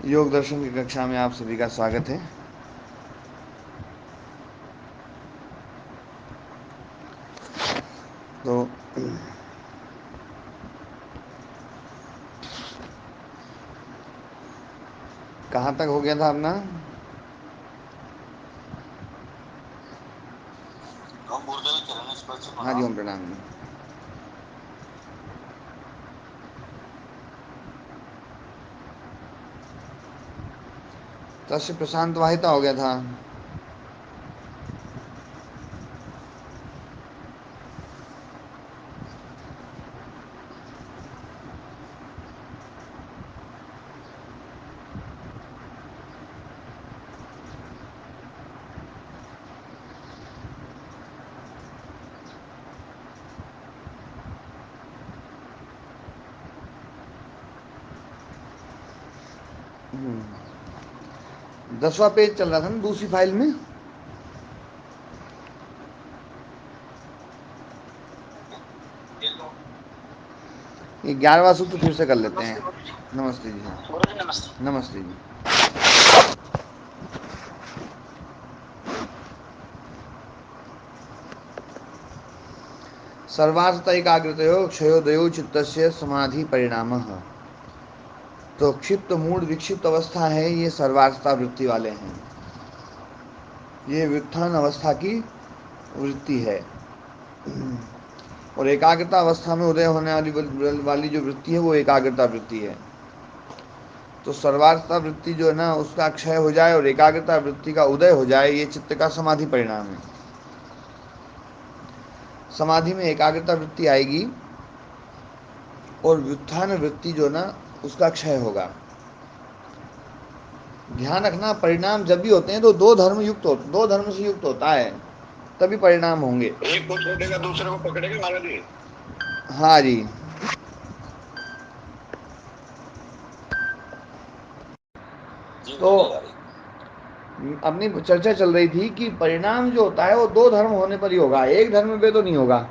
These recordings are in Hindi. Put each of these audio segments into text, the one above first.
योग दर्शन की कक्षा में आप सभी का स्वागत है। तो कहाँ तक हो गया था अपना? हाँ जी, ओम प्रणाम जी। तस्य प्रशांत वाहिता हो गया था। हम्म, 10वां पेज चल रहा था ना दूसरी फाइल में। ये 11वां सूत्र फिर से कर लेते हैं। नमस्ते जी। हाँ, नमस्ते जी। सर्वार्थ एकाग्रतयो क्षयोदयो चित्तस्य समाधि परिणाम। तो क्षिप्त मूड विक्षिप्त अवस्था है, ये सर्वार्थता वृत्ति वाले हैं। ये व्युत्थान अवस्था की वृत्ति है। और एकाग्रता अवस्था में उदय होने वाली जो वृत्ति है वो एकाग्रता वृत्ति है। तो सर्वार्थता वृत्ति जो है ना उसका क्षय हो जाए और एकाग्रता वृत्ति का उदय हो जाए, ये चित्त का समाधि परिणाम है। समाधि में एकाग्रता वृत्ति आएगी और व्युत्थान वृत्ति जो ना उसका क्षय होगा। ध्यान रखना, परिणाम जब भी होते हैं तो दो धर्म से युक्त होता है, तभी परिणाम होंगे। एक को छोड़ेगा दूसरे को पकड़ेगा महाराज जी। हाँ जी। तो अपनी चर्चा चल रही थी कि परिणाम जो होता है वो दो धर्म होने पर ही होगा, एक धर्म पे तो नहीं होगा।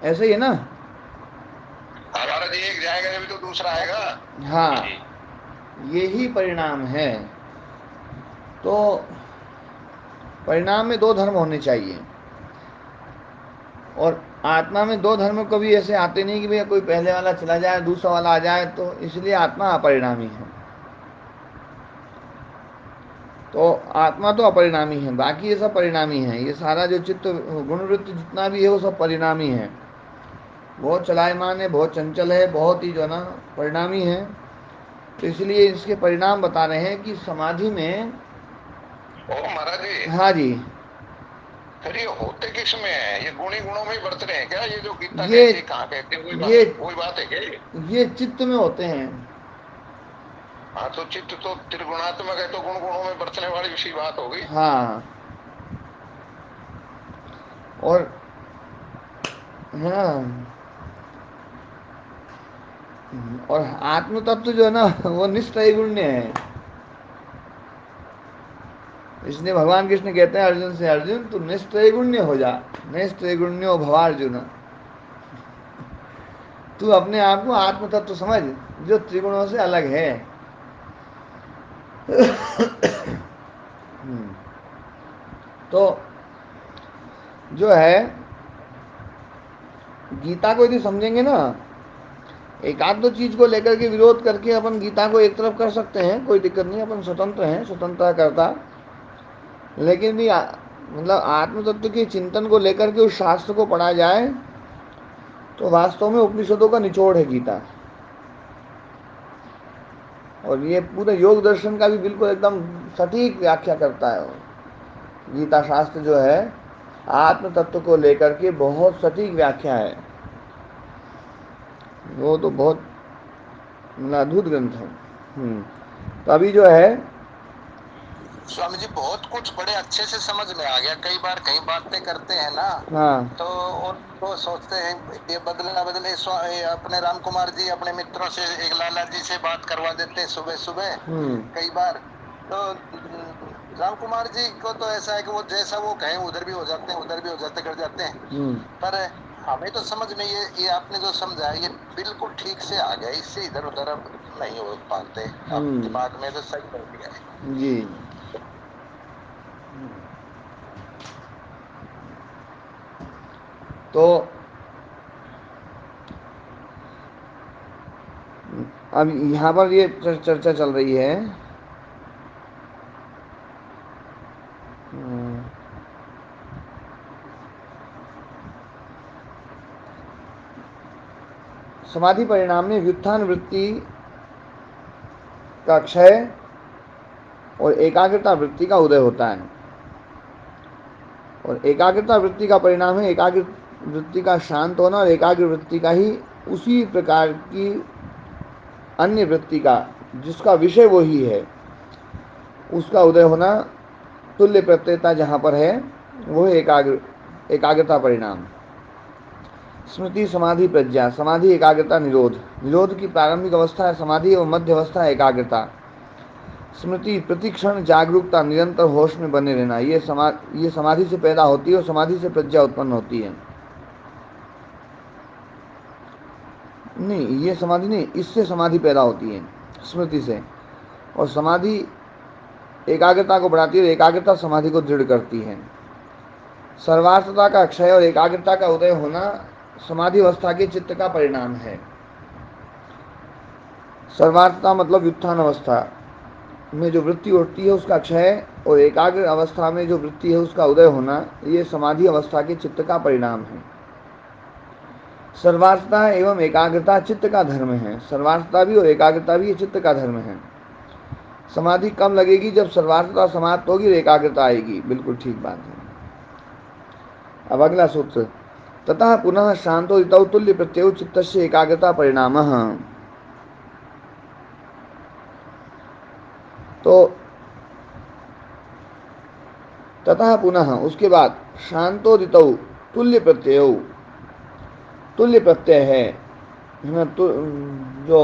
ऐसे ही है ना? हमारा जी एक जाएगा जब तो दूसरा आएगा। हाँ, यही परिणाम है। तो परिणाम में दो धर्म होने चाहिए, और आत्मा में दो धर्म कभी ऐसे आते नहीं कि भैया कोई पहले वाला चला जाए दूसरा वाला आ जाए, तो इसलिए आत्मा अपरिणामी है। तो आत्मा तो अपरिणामी है, बाकी ये सब परिणामी है। ये सारा जो चित्त गुणवृत्ति जितना भी है वो सब परिणामी है। बहुत चलायमान है, बहुत चंचल है, बहुत ही जो है ना परिणामी है। तो इसलिए इसके परिणाम बता रहे हैं कि समाधि में। ओ महाराज जी, हाँ जी। फिर ये होते किस में है? ये गुणी गुणों में ही बरत रहे हैं क्या? ये जो गीता ये कहती है कहाँ कहती है? ये वही बात है क्या ये? ये चित्त में होते हैं। हाँ, तो चित्त तो त्रिगुणात्मक है, तो गुण गुणों में बरतने वाली विषय बात होगी। हाँ। और हाँ, और आत्म तत्व जो है ना वो निष्त्रैगुण्य है। इसलिए भगवान कृष्ण कहते हैं अर्जुन से, अर्जुन तू निष्त्रैगुण्य हो जा, निष्त्रैगुण्यो भवार्जुन। तू अपने आप को आत्म तत्व समझ, जो त्रिगुणों से अलग है। तो जो है, गीता को यदि समझेंगे ना, एक आध दो चीज को लेकर के विरोध करके अपन गीता को एक तरफ कर सकते हैं, कोई दिक्कत नहीं, अपन स्वतंत्र हैं, स्वतंत्रता करता। लेकिन भी मतलब आत्म तत्व के चिंतन को लेकर के उस शास्त्र को पढ़ा जाए तो वास्तव में उपनिषदों का निचोड़ है गीता। और ये पूरे योग दर्शन का भी बिल्कुल एकदम सटीक व्याख्या करता है। गीता शास्त्र जो है आत्म तत्व को लेकर के बहुत सटीक व्याख्या है। वो तो बहुत मतलब अद्भुत ग्रंथ है। तो अभी जो है। स्वामी जी, बहुत कुछ बड़े अच्छे से समझ में आ गया। कई बार कई बातें करते हैं ना, हाँ। तो और वो सोचते हैं ये बदला बदले। ये अपने राम कुमार जी अपने मित्रों से, एक लाला जी से बात करवा देते हैं सुबह सुबह हम्म। कई बार। तो राम कुमार जी को तो ऐसा है कि वो जैसा वो कहें उधर भी हो जाते हैं, उधर भी हो जाते, कर जाते हैं। हम्म। पर हमें तो समझ में ये आपने जो समझा ये बिल्कुल ठीक से आ गया, इससे इधर उधर अब नहीं हो पाते, अब दिमाग में तो सही कर दिया है। जी। तो अब यहाँ पर ये चर्चा चल रही है। समाधि परिणाम में व्युत्थान वृत्ति का क्षय और एकाग्रता वृत्ति का उदय होता है। और एकाग्रता वृत्ति का परिणाम है एकाग्र वृत्ति का शांत होना, और एकाग्र वृत्ति का ही उसी प्रकार की अन्य वृत्ति का जिसका विषय वही है उसका उदय होना। तुल्य प्रत्ययता जहाँ पर है वो है एकाग्रता परिणाम। स्मृति समाधि प्रज्ञा, समाधि एकाग्रता निरोध, निरोध की प्रारंभिक अवस्था है समाधि और मध्य अवस्था है एकाग्रता। स्मृति प्रतिक्षण जागरूकता, निरंतर होश में बने रहना, ये समाधि से पैदा होती है और समाधि से प्रज्ञा उत्पन्न होती है। नहीं, ये समाधि नहीं, इससे समाधि पैदा होती है, स्मृति से। और समाधि एकाग्रता को बढ़ाती है और एकाग्रता समाधि को दृढ़ करती है। सर्वार्थता का क्षय और एकाग्रता का उदय होना समाधि अवस्था के चित्त का परिणाम है। सर्वार्थता मतलब व्युत्थान अवस्था में जो वृत्ति उठती है उसका क्षय, और एकाग्र अवस्था में जो वृत्ति है उसका उदय होना, ये समाधि अवस्था के चित्त का परिणाम है। सर्वार्थता एवं एकाग्रता चित्त का धर्म है। सर्वार्थता भी और एकाग्रता भी ये चित्त का धर्म है। समाधि कम लगेगी जब सर्वार्थता समाप्त होगी और एकाग्रता आएगी, बिल्कुल ठीक बात है। अब अगला सूत्र, ततः पुनः शांतो ऋतौ तुल्य प्रत्यय चित्तस्य एकाग्रता परिणाम। तो ततः पुनः उसके बाद शांतो ऋतौ तुल्य प्रत्यय, तुल्य प्रत्यय है तो जो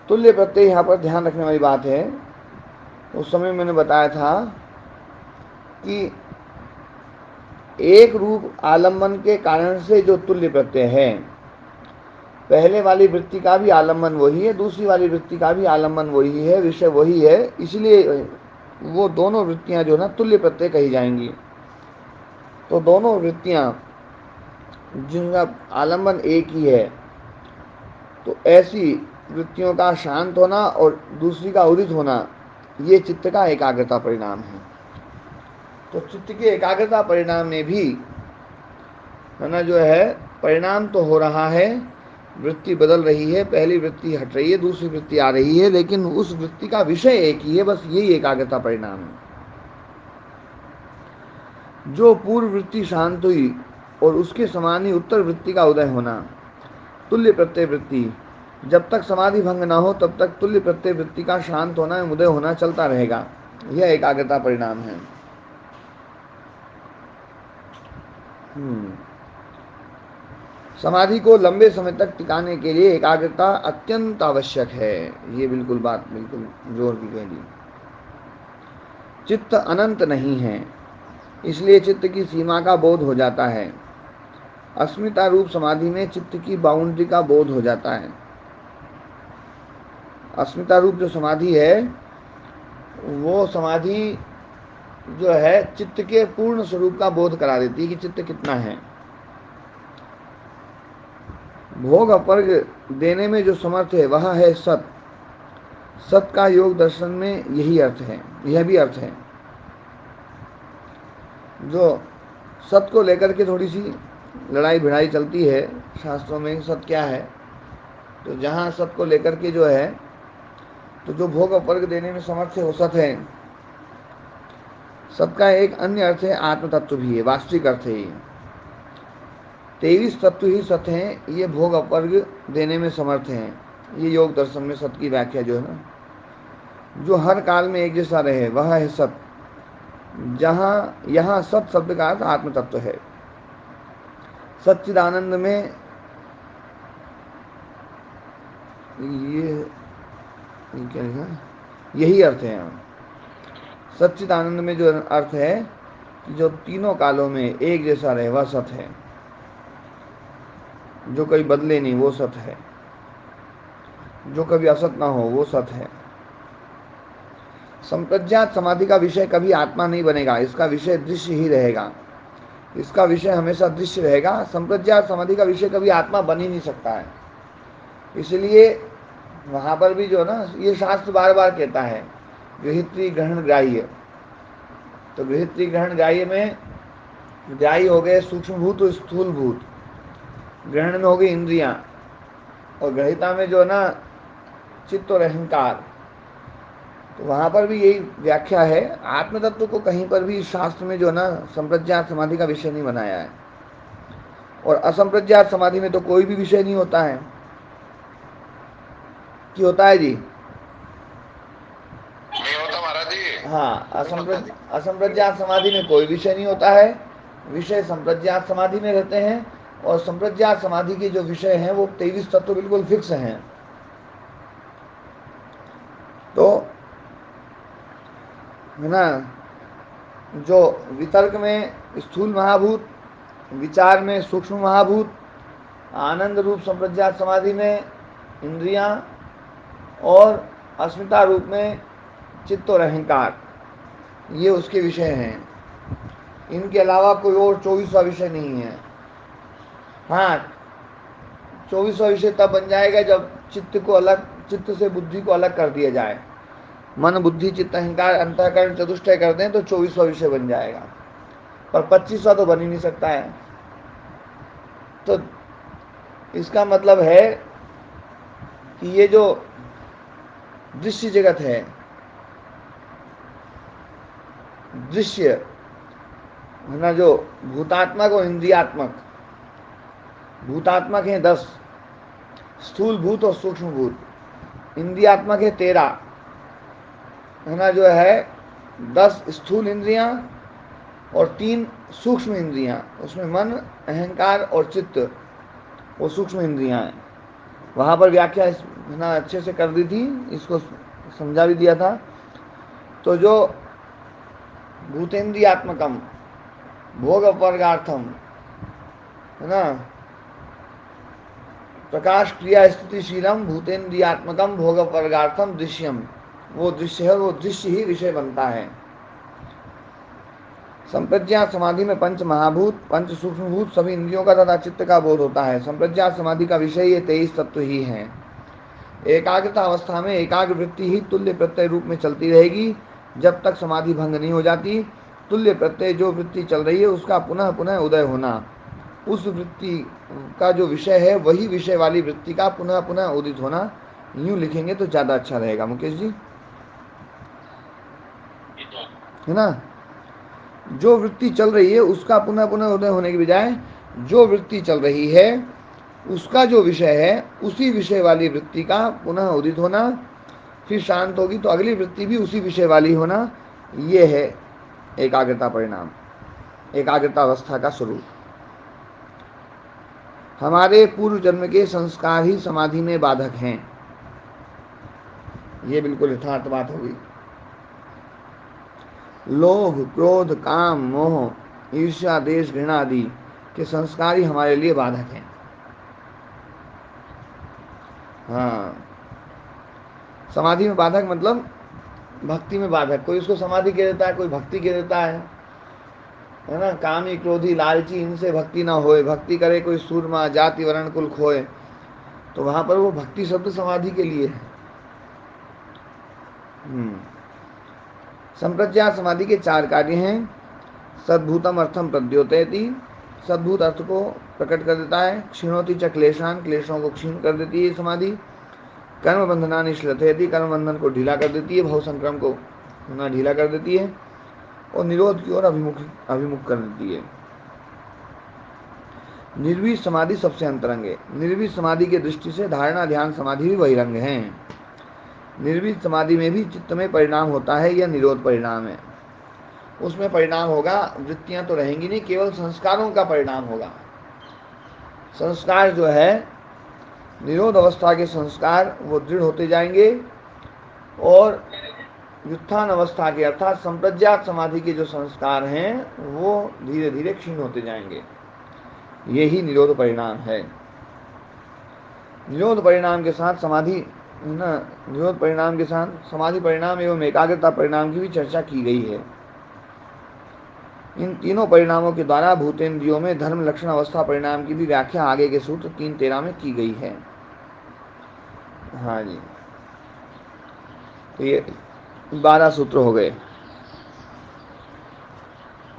तुल्य प्रत्यय यहाँ पर ध्यान रखने वाली बात है। उस समय मैंने बताया था कि एक रूप आलम्बन के कारण से जो तुल्य प्रत्यय है, पहले वाली वृत्ति का भी आलम्बन वही है, दूसरी वाली वृत्ति का भी आलम्बन वही है, विषय वही है, इसलिए वो दोनों वृत्तियां जो है ना तुल्य प्रत्यय कही जाएंगी। तो दोनों वृत्तियां जिनका आलम्बन एक ही है, तो ऐसी वृत्तियों का शांत होना और दूसरी का उदित होना, ये चित्त का एकाग्रता परिणाम है। तो चित्त की एकाग्रता परिणाम में भी है ना जो है परिणाम तो हो रहा है, वृत्ति बदल रही है, पहली वृत्ति हट रही है, दूसरी वृत्ति आ रही है, लेकिन उस वृत्ति का विषय एक ही है, बस यही एकाग्रता परिणाम है। जो पूर्व वृत्ति शांत हुई और उसके समान ही उत्तर वृत्ति का उदय होना, तुल्य प्रत्यय वृत्ति, जब तक समाधि भंग ना हो तब तक तुल्य प्रत्यय वृत्ति का शांत होना एवं उदय होना चलता रहेगा, यह एकाग्रता परिणाम है। समाधि को लंबे समय तक टिकाने के लिए एकाग्रता अत्यंत आवश्यक है, ये बिल्कुल बात बिल्कुल जोर की कह दी। चित्त अनंत नहीं है, इसलिए चित्त की सीमा का बोध हो जाता है। अस्मिता रूप समाधि में चित्त की बाउंड्री का बोध हो जाता है। अस्मिता रूप जो समाधि है वो समाधि जो है चित्त के पूर्ण स्वरूप का बोध करा देती है कि चित्त कितना है। भोग अपर्ग देने में जो समर्थ है वह है सत। सत का योग दर्शन में यही अर्थ है, यह भी अर्थ है। जो सत को लेकर के थोड़ी सी लड़ाई भिड़ाई चलती है शास्त्रों में, सत क्या है, तो जहाँ सत को लेकर के जो है, तो जो भोग अपर्ग देने में समर्थ है वो सत है। सत का एक अन्य अर्थ है आत्म तत्व भी है, वास्तविक अर्थ है ये। 23 तत्व ही सत हैं, ये भोग अपर्ग देने में समर्थ हैं। ये योग दर्शन में सत की व्याख्या जो है ना, जो हर काल में एक जैसा रहे वह है सत। जहाँ यहाँ सत शब्द का अर्थ आत्म तत्व है। सच्चिदानंद में ये क्या है, यही अर्थ है यहाँ। सच्चिदानंद में जो अर्थ है कि जो तीनों कालों में एक जैसा रहे वह सत है, जो कभी बदले नहीं वो सत है, जो कभी असत ना हो वो सत है। संप्रज्ञात समाधि का विषय कभी आत्मा नहीं बनेगा, इसका विषय दृश्य ही रहेगा, इसका विषय हमेशा दृश्य रहेगा। संप्रज्ञात समाधि का विषय कभी आत्मा बन ही नहीं सकता है। इसलिए वहां पर भी जो ना, ये शास्त्र बार बार कहता है गृहित्री ग्रहण ग्राह्य। तो गृहित्री ग्रहण ग्राह्य में ग्राह्य हो गए सूक्ष्म भूत और स्थूल भूत, ग्रहण में हो गई इंद्रियां, और ग्रहिता में जो ना चित्त और अहंकार। तो वहां पर भी यही व्याख्या है। आत्म तत्व को कहीं पर भी शास्त्र में जो ना संप्रज्ञात समाधि का विषय नहीं बनाया है, और असंप्रज्ञात समाधि में तो कोई भी विषय नहीं होता है। कि होता है जी? नहीं होता महाराज जी। हाँ, असंप्रज्ञात समाधि में कोई विषय नहीं होता है, विषय संप्रज्ञात समाधि में रहते हैं। और संप्रज्ञात समाधि के जो विषय हैं वो 23 तत्व बिल्कुल फिक्स हैं। तो है ना, जो वितर्क में स्थूल महाभूत, विचार में सूक्ष्म महाभूत, आनंद रूप संप्रज्ञात समाधि में इंद्रियां, और अस्मिता रूप में चित्त और अहंकार, ये उसके विषय हैं। इनके अलावा कोई और 24वां विषय नहीं है। हाँ, 24वां विषय तब बन जाएगा जब चित्त से बुद्धि को अलग कर दिया जाए। मन बुद्धि चित्त अहंकार अंतःकरण चतुष्टय कर दें तो 24वां विषय बन जाएगा, पर 25वां तो बन ही नहीं सकता है। तो इसका मतलब है कि ये जो दृश्य जगत है, दृश्य है ना, जो भूतात्मक और इंद्रियात्मक, भूतात्मक है 10, स्थूल भूत और सूक्ष्म भूत, इंद्रियात्मक है 13, है ना, जो है 10 स्थूल इंद्रियां और 3 सूक्ष्म इंद्रियां, उसमें मन अहंकार और चित्त, वो सूक्ष्म इंद्रियां हैं। वहां पर व्याख्या है ना अच्छे से कर दी थी, इसको समझा भी दिया था। तो जो भूतेन्द्रियात्मकम भोग वर्गार्थम, है ना, प्रकाश क्रिया स्थितिशीलम भूतेन्द्रियात्मकम भोग वर्गार्थम दृश्यम, वो दृश्य है, वो दृश्य ही विषय बनता है। संप्रज्ञात समाधि में पंच महाभूत, पंच सूक्ष्म भूत, सभी इंद्रियों का तथा चित्त का बोध होता है। संप्रज्ञात समाधि का विषय ये 23 तत्व ही हैं। एकाग्रता अवस्था में एकाग्र वृत्ति ही तुल्य प्रत्यय रूप में चलती रहेगी जब तक समाधि भंग नहीं हो जाती। तुल्य प्रत्यय जो वृत्ति चल रही है उसका पुनः पुनः उदय होना, उस वृत्ति का जो विषय है वही विषय वाली वृत्ति का पुनः पुनः उदित होना। यूं लिखेंगे तो ज्यादा अच्छा रहेगा मुकेश जी, है ना। जो वृत्ति चल रही है उसका पुनः पुनः उदय होने के बजाय जो वृत्ति चल रही है उसका जो विषय है उसी विषय वाली वृत्ति का पुनः उदित होना, फिर शांत होगी तो अगली वृत्ति भी उसी विषय वाली होना। ये है एकाग्रता परिणाम, एकाग्रता अवस्था का स्वरूप। हमारे पूर्व जन्म के संस्कार ही समाधि में बाधक हैं, ये बिल्कुल यथार्थ बात होगी। लोभ क्रोध काम मोह ईर्ष्या देश घृणा आदि के संस्कार ही हमारे लिए बाधक हैं। हाँ, समाधि में बाधक मतलब भक्ति में बाधक। कोई उसको समाधि कह देता है, कोई भक्ति कह देता है ना। कामी क्रोधी लालची इनसे भक्ति ना होए, भक्ति करे कोई सूरमा जाति वर्ण कुल खोए, तो वहां पर वो भक्ति शब्द समाधि के लिए है। संप्रज्ञात समाधि के 4 कार्य हैं। सद्भूतम अर्थम प्रद्योतयति, सद्भूत अर्थ को प्रकट कर देता है। क्षीणोति च क्लेशान, क्लेशों को क्षीण कर देती है समाधि। कर्म बंधनानि श्लथयति, कर्म बंधन को ढीला कर देती है, भव संक्रम को ना ढीला कर देती है, और निरोध की ओर अभिमुख कर देती है। निर्वीर समाधि सबसे अंतरंग है। निर्वीर समाधि की दृष्टि से धारणा ध्यान समाधि भी बहिरंग है। निर्वीर समाधि में भी चित्त में परिणाम होता है, यह निरोध परिणाम है। उसमें परिणाम होगा, वृत्तियां तो रहेंगी नहीं, केवल संस्कारों का परिणाम होगा। संस्कार जो है निरोध अवस्था के संस्कार वो दृढ़ होते जाएंगे, और व्युत्थान अवस्था के अर्थात संप्रज्ञात समाधि के जो संस्कार हैं वो धीरे धीरे क्षीण होते जाएंगे। यही निरोध परिणाम है। निरोध परिणाम के साथ समाधि ना, निरोध परिणाम के साथ समाधि परिणाम एवं एकाग्रता परिणाम की भी चर्चा की गई है। इन तीनों परिणामों के द्वारा भूतेंद्रियों में धर्म लक्षण अवस्था परिणाम की भी व्याख्या आगे के सूत्र 3-13 में की गई है। हाँ जी, तो ये 12 सूत्र हो गए।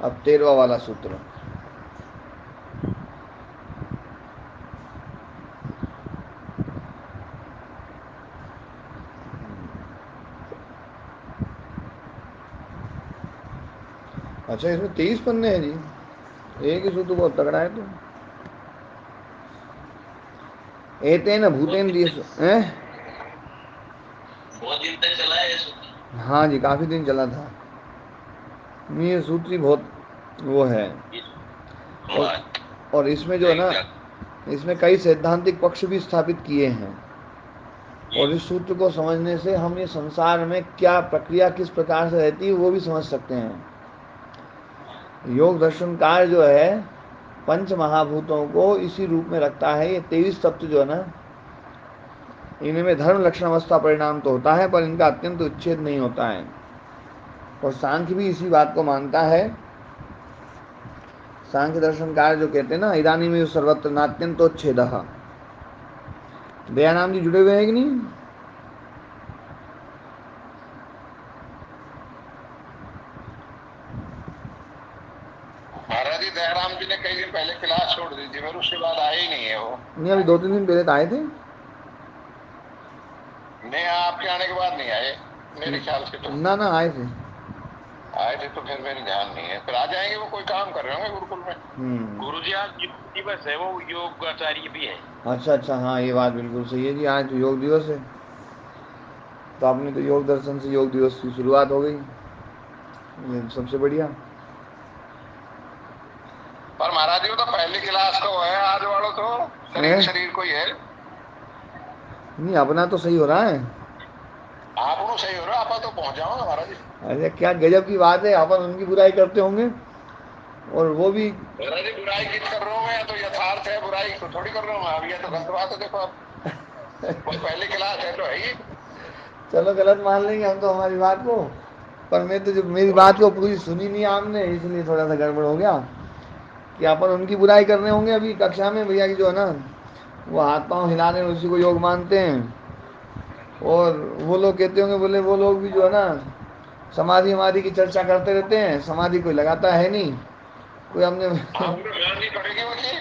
अब 13वां वाला सूत्र। अच्छा, इसमें 23 पन्ने हैं जी, एक ही सूत्र बहुत तगड़ा है। तो एतेन भूतेन्द्रिय बहुत दिन तक चला है सूत्र। हाँ जी, काफी दिन चला था। ये सूत्र ही बहुत वो है। और इसमें जो है ना, इसमें कई सैद्धांतिक पक्ष भी स्थापित किए हैं। और इस सूत्र को समझने से हम ये संसार में क्या प्रक्रिया किस प्रकार से रहती है वो भी समझ सकते हैं। योग दर्शन कार्य जो है पंच महाभूतों को इसी रूप में रखता है। ये 23 तत्व जो है ना, इनमें धर्म लक्षण अवस्था परिणाम तो होता है पर इनका अत्यंत उच्छेद नहीं होता है। और सांख्य भी इसी बात को मानता है। सांख्य दर्शनकार जो कहते हैं ना, इदानी में सर्वत्र नात्यंतोच्छेद। दयाराम जी जुड़े हुए हैं कि नहीं? महाराज जी दयाराम जी ने कई दिन पहले क्लास छोड़ दी थी, फिर उसके बाद आए ही नहीं है वो। नहीं, अभी 2-3 दिन पहले तो आए थे। नहीं, आपके आने के बाद नहीं आए मेरे ख्याल से। तो ना ना, आए थे। आए थे तो फिर मेरे ध्यान नहीं है। फिर आ जाएंगे, वो कोई काम कर रहे होंगे गुरुकुल में। गुरु जी आज योग दिवस है, वो योगाचार्य भी है। अच्छा अच्छा, हाँ ये बात बिल्कुल सही है जी, आज तो योग दिवस है। तो आपने तो योग दर्शन से योग दिवस की शुरुआत हो गई, ये सबसे बढ़िया। पर महाराज जी वो तो पहली क्लास तो है, आज वालों तो शरीर शरीर को ही है। नहीं, अपना तो सही हो रहा है। आप उन्होंने सही हो रहा, आप तो पहुंच जाओ ना महाराज जी। अरे क्या गजब की बात है, अपन उनकी बुराई करते होंगे और वो भी। महाराज जी बुराई किस कर रहा हूँ मैं, तो यथार्थ है, बुराई तो थोड़ी कर रहा हूँ। अब ये तो गलत बात है, देखो आप। वो पहली क्लास है तो है ही। चलो गलत मान लेंगे हम तो हमारी बात को, पर मैं तो जब मेरी बात को पूरी सुनी नहीं आपने, इसलिए थोड़ा सा गड़बड़ हो गया कि अपन उनकी बुराई कर रहे होंगे अभी कक्षा में। भैया की जो है ना, वो हाथ पांव हिला रहे हैं, उसी को योग मानते हैं। और वो लोग कहते होंगे, बोले वो लोग भी जो है ना समाधि हमारी की चर्चा करते रहते हैं, समाधि कोई लगाता है नहीं कोई। हमने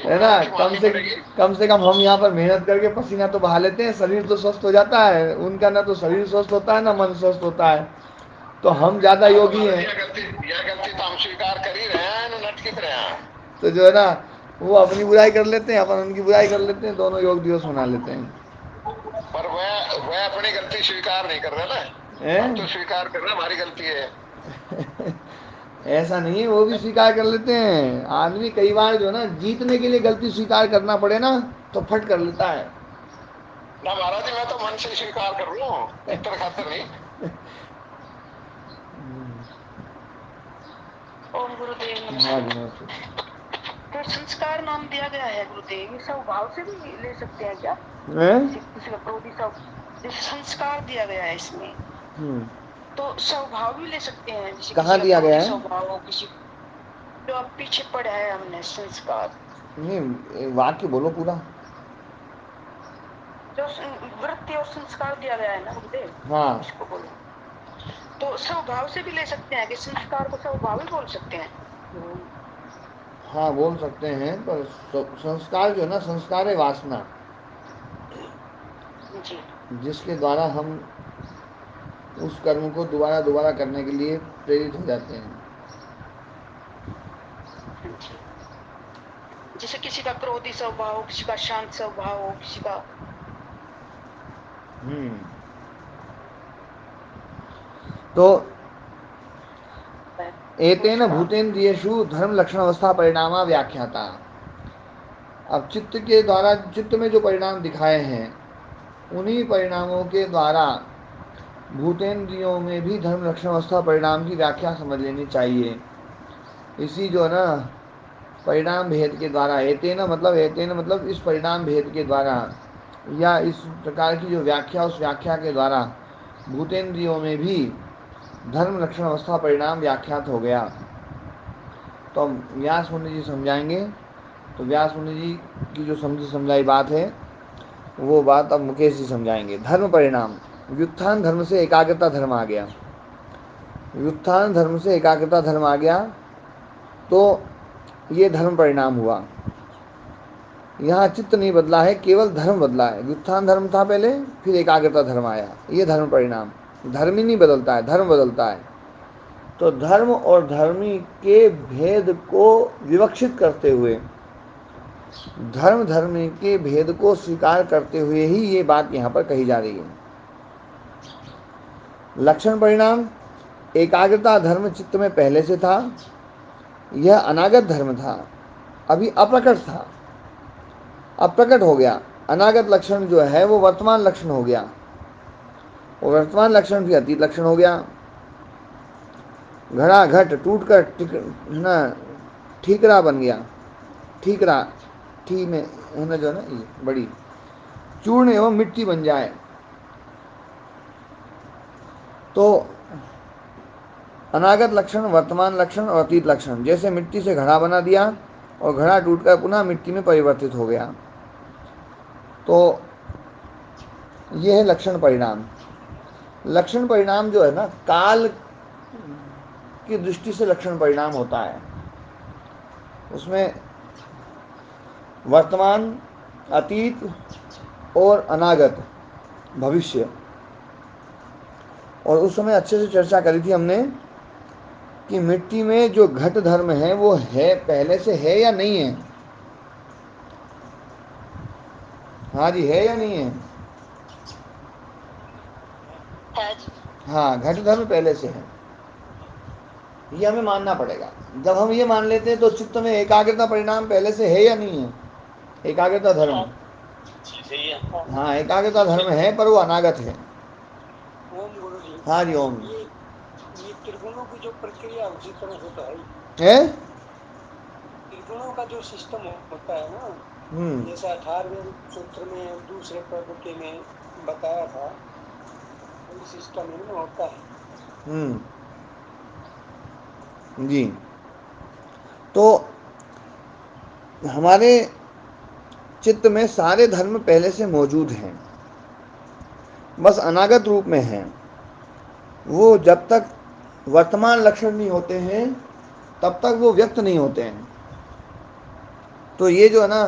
है ना, कम से कम हम यहाँ पर मेहनत करके पसीना तो बहा लेते हैं, शरीर तो स्वस्थ हो जाता है। उनका ना तो शरीर स्वस्थ होता है ना मन स्वस्थ होता है। तो हम ज्यादा योगी हैं। यह गलती तो हम स्वीकार कर ही रहे हैं, नटकित रहे हैं। तो जो है ना, वो अपनी बुराई कर लेते हैं, अपन उनकी बुराई कर लेते हैं, दोनों योग दिवस मना लेते हैं। पर वह अपनी गलती स्वीकार नहीं कर रहा ना, हम तो स्वीकार कर रहे हैं हमारी गलती है। ऐसा नहीं है, वो भी स्वीकार कर लेते हैं। आदमी कई बार जो है ना, जीतने के लिए गलती स्वीकार करना पड़े ना तो फट कर लेता है ना महाराज जी, मैं तो मन से स्वीकार कर रहा हूँ, इतर खातर नहीं। ओम गुरुदेव हाँ जी, नमस्ते। तो संस्कार नाम दिया गया है गुरुदेव, ये स्वभाव से भी ले सकते हैं क्या? किसी का क्रोधी जैसे संस्कार दिया गया है इसमें, तो स्वभाव भी ले सकते हैं। जैसे कहाँ दिया गया है? स्वभाव हो किसी जो अब पीछे पड़ा है हमने संस्कार। नहीं, वाक्य बोलो पूरा। जो वृत्ति और संस्कार दिया गया है ना गुरुदेव, हाँ, इसको बोलो। तो स्वभाव से भी ले सकते हैं कि संस्कार को स्वभाव ही बोल सकते हैं। हाँ बोल सकते हैं, पर संस्कार जो है ना, संस्कार है वासना जी, जिसके द्वारा हम उस कर्म को दोबारा दोबारा करने के लिए प्रेरित हो जाते हैं। जी। जैसे किसी का क्रोधी स्वभाव हो, किसी का शांत स्वभाव हो, किसी का। तो एतेन भूतेन्द्रियेषु धर्म लक्षण अवस्था परिणामा व्याख्याता। अब चित्त के द्वारा, चित्त में जो परिणाम दिखाए हैं उन्हीं परिणामों के द्वारा भूतेंद्रियों में भी धर्म लक्षण अवस्था परिणाम की व्याख्या समझ लेनी चाहिए। इसी जो है ना परिणाम भेद के द्वारा, एतेन मतलब इस परिणाम भेद के द्वारा, या इस प्रकार की जो व्याख्या, उस व्याख्या के द्वारा भूतेंद्रियों में भी धर्म लक्षण अवस्था परिणाम व्याख्यात हो गया। तो व्यास मुनि जी समझाएंगे। तो व्यास मुनि जी की जो समझाई बात है वो बात अब मुकेश जी समझाएंगे। धर्म परिणाम, व्युत्थान धर्म से एकाग्रता धर्म आ गया। व्युत्थान धर्म से एकाग्रता धर्म आ गया तो ये धर्म परिणाम हुआ। यहाँ चित्त नहीं बदला है, केवल धर्म बदला है। व्युत्थान धर्म था पहले, फिर एकाग्रता धर्म आया, ये धर्म परिणाम। धर्म ही नहीं बदलता है, धर्म बदलता है। तो धर्म और धर्मी के भेद को विवक्षित करते हुए, धर्म धर्मी के भेद को स्वीकार करते हुए ही ये बात यहाँ पर कही जा रही है। लक्षण परिणाम, एकाग्रता धर्म चित्त में पहले से था, यह अनागत धर्म था, अभी अप्रकट था, अब प्रकट हो गया। अनागत लक्षण जो है वो वर्तमान लक्षण हो गया, और वर्तमान लक्षण भी अतीत लक्षण हो गया। घड़ा घट टूट कर ठीकरा बन गया। ठीकरा, ठी में है ना, जो ना ये बड़ी, चूर्ण एवं मिट्टी बन जाए। तो अनागत लक्षण, वर्तमान लक्षण और अतीत लक्षण, जैसे मिट्टी से घड़ा बना दिया और घड़ा टूटकर पुनः मिट्टी में परिवर्तित हो गया। तो यह है लक्षण परिणाम। लक्षण परिणाम जो है ना, काल की दृष्टि से लक्षण परिणाम होता है। उसमें वर्तमान, अतीत और अनागत, भविष्य। और उस समय अच्छे से चर्चा करी थी हमने कि मिट्टी में जो घट धर्म है वो है, पहले से है या नहीं है। हाँ जी, है या नहीं है? हाँ, घट धर्म पहले से है, ये हमें मानना पड़ेगा। जब हम ये मान लेते हैं तो चित्त में एकाग्रता परिणाम पहले से है या नहीं है? एकाग्रता धर्म, हाँ एकाग्रता धर्म है, पर वो अनागत है। ओम गुरु जी। हाँ जी, ओम। ये त्रिगुणों की जो प्रक्रिया उसी तरह से तो है। त्रिगुणों का जो सिस्टम होता है ना, जैसे 18वें सूत्र में दूसरे पद के में बताया था, वही सिस्टम इनमें होता है। जी। तो हमारे चित्त में सारे धर्म पहले से मौजूद हैं, बस अनागत रूप में हैं। वो जब तक वर्तमान लक्षण नहीं होते हैं तब तक वो व्यक्त नहीं होते हैं। तो ये जो है ना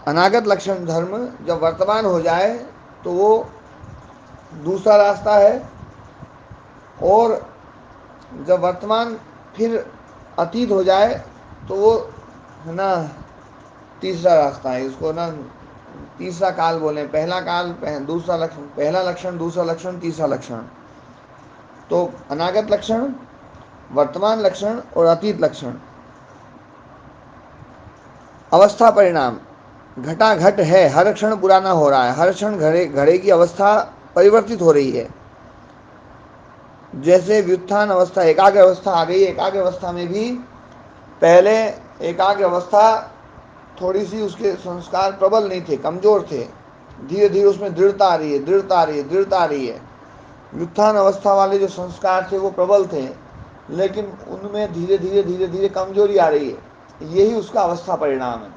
अनागत लक्षण धर्म जब वर्तमान हो जाए तो वो दूसरा रास्ता है, और जब वर्तमान फिर अतीत हो जाए तो वो है ना तीसरा रास्ता है। इसको ना तीसरा काल बोले, पहला काल, दूसरा लक्षण, पहला लक्षण, दूसरा लक्षण, तीसरा लक्षण। तो अनागत लक्षण, वर्तमान लक्षण और अतीत लक्षण। अवस्था परिणाम, घटा घट है, हर क्षण पुराना हो रहा है, हर क्षण घड़े की अवस्था परिवर्तित हो रही है। जैसे व्युत्थान अवस्था, एकाग्र अवस्था आ गई, एकाग्र अवस्था में भी पहले एकाग्र अवस्था थोड़ी सी उसके संस्कार प्रबल नहीं थे, कमजोर थे। धीरे धीरे उसमें दृढ़ता आ रही है, दृढ़ता आ रही है, दृढ़ता आ रही है। व्युत्थान अवस्था वाले जो संस्कार थे वो प्रबल थे, लेकिन उनमें धीरे धीरे धीरे धीरे कमजोरी आ रही है। यही उसका अवस्था परिणाम है।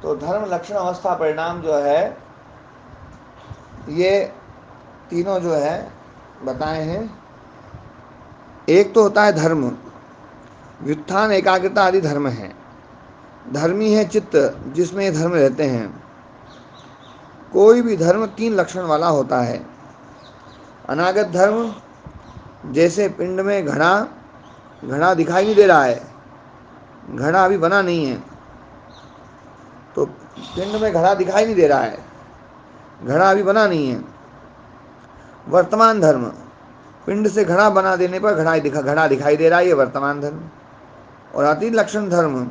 तो धर्म लक्षण अवस्था परिणाम जो है ये तीनों जो है बताए हैं। एक तो होता है धर्म, व्युत्थान, एकाग्रता आदि धर्म है। धर्मी है चित्त, जिसमें ये धर्म रहते हैं। कोई भी धर्म 3 लक्षण वाला होता है। अनागत धर्म, जैसे पिंड में घड़ा दिखाई नहीं दे रहा है, घड़ा अभी बना नहीं है, तो पिंड में घड़ा दिखाई नहीं दे रहा है, घड़ा अभी बना नहीं है। वर्तमान धर्म, पिंड से घड़ा बना देने पर घड़ा दिखाई दे रहा है, ये वर्तमान धर्म। और अतीत लक्षण धर्म,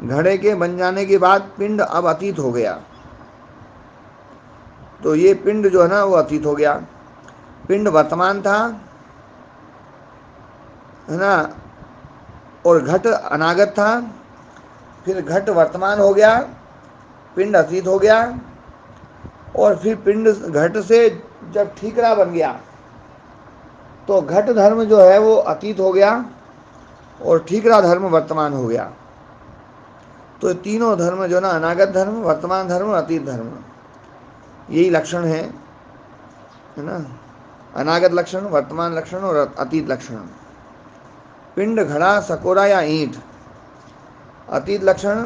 घड़े के बन जाने के बाद पिंड अब अतीत हो गया। तो ये पिंड जो है ना वो अतीत हो गया। पिंड वर्तमान था, है ना, और घट अनागत था। फिर घट वर्तमान हो गया, पिंड अतीत हो गया, और फिर पिंड घट से जब ठीकरा बन गया तो घट धर्म जो है वो अतीत हो गया और ठीकरा धर्म वर्तमान हो गया। तो तीनों धर्म जो ना, अनागत धर्म, वर्तमान धर्म, अतीत धर्म, यही लक्षण है ना। अनागत लक्षण, वर्तमान लक्षण और अतीत लक्षण। पिंड, घड़ा, सकोरा या ईंट, अतीत लक्षण,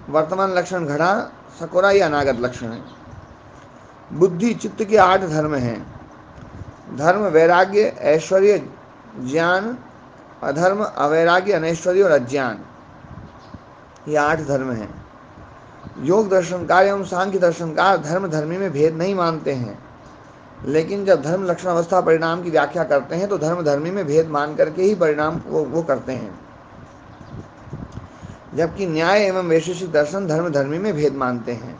वर्तमान लक्षण घड़ा, सकोरा या अनागत लक्षण है। बुद्धि चित्त के 8 धर्म हैं। धर्म, वैराग्य, ऐश्वर्य, ज्ञान, अधर्म, अवैराग्य, अनैश्वर्य और अज्ञान, ये 8 धर्म हैं। योग दर्शनकार एवं सांख्य दर्शनकार धर्म धर्मी में भेद नहीं मानते हैं, लेकिन जब धर्म लक्षण अवस्था परिणाम की व्याख्या करते हैं तो धर्म धर्मी में भेद मान करके ही परिणाम वो करते हैं, जबकि न्याय एवं वैशेषिक दर्शन धर्म धर्मी में भेद मानते हैं।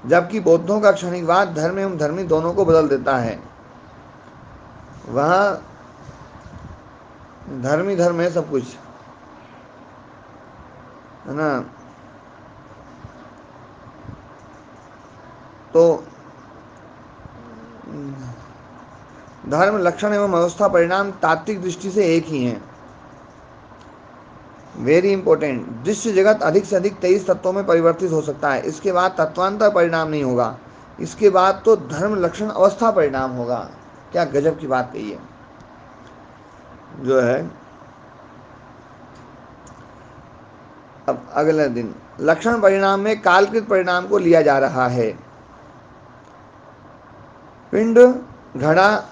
जबकि बौद्धों का क्षणिकवाद धर्म एवं धर्मी दोनों को बदल देता है। वहाँ धर्म ही धर्म है सब कुछ, है ना। तो धर्म लक्षण एवं अवस्था परिणाम तात्विक दृष्टि से एक ही हैं। Very important. दृश्य जगत अधिक से अधिक 23 तत्वों में परिवर्तित हो सकता है, इसके बाद तत्वांतर परिणाम नहीं होगा, इसके बाद तो धर्म लक्षण अवस्था परिणाम होगा। क्या गजब की बात कही है जो है। अब अगले दिन लक्षण परिणाम में कालकृत परिणाम को लिया जा रहा है। पिंड, घड़ा,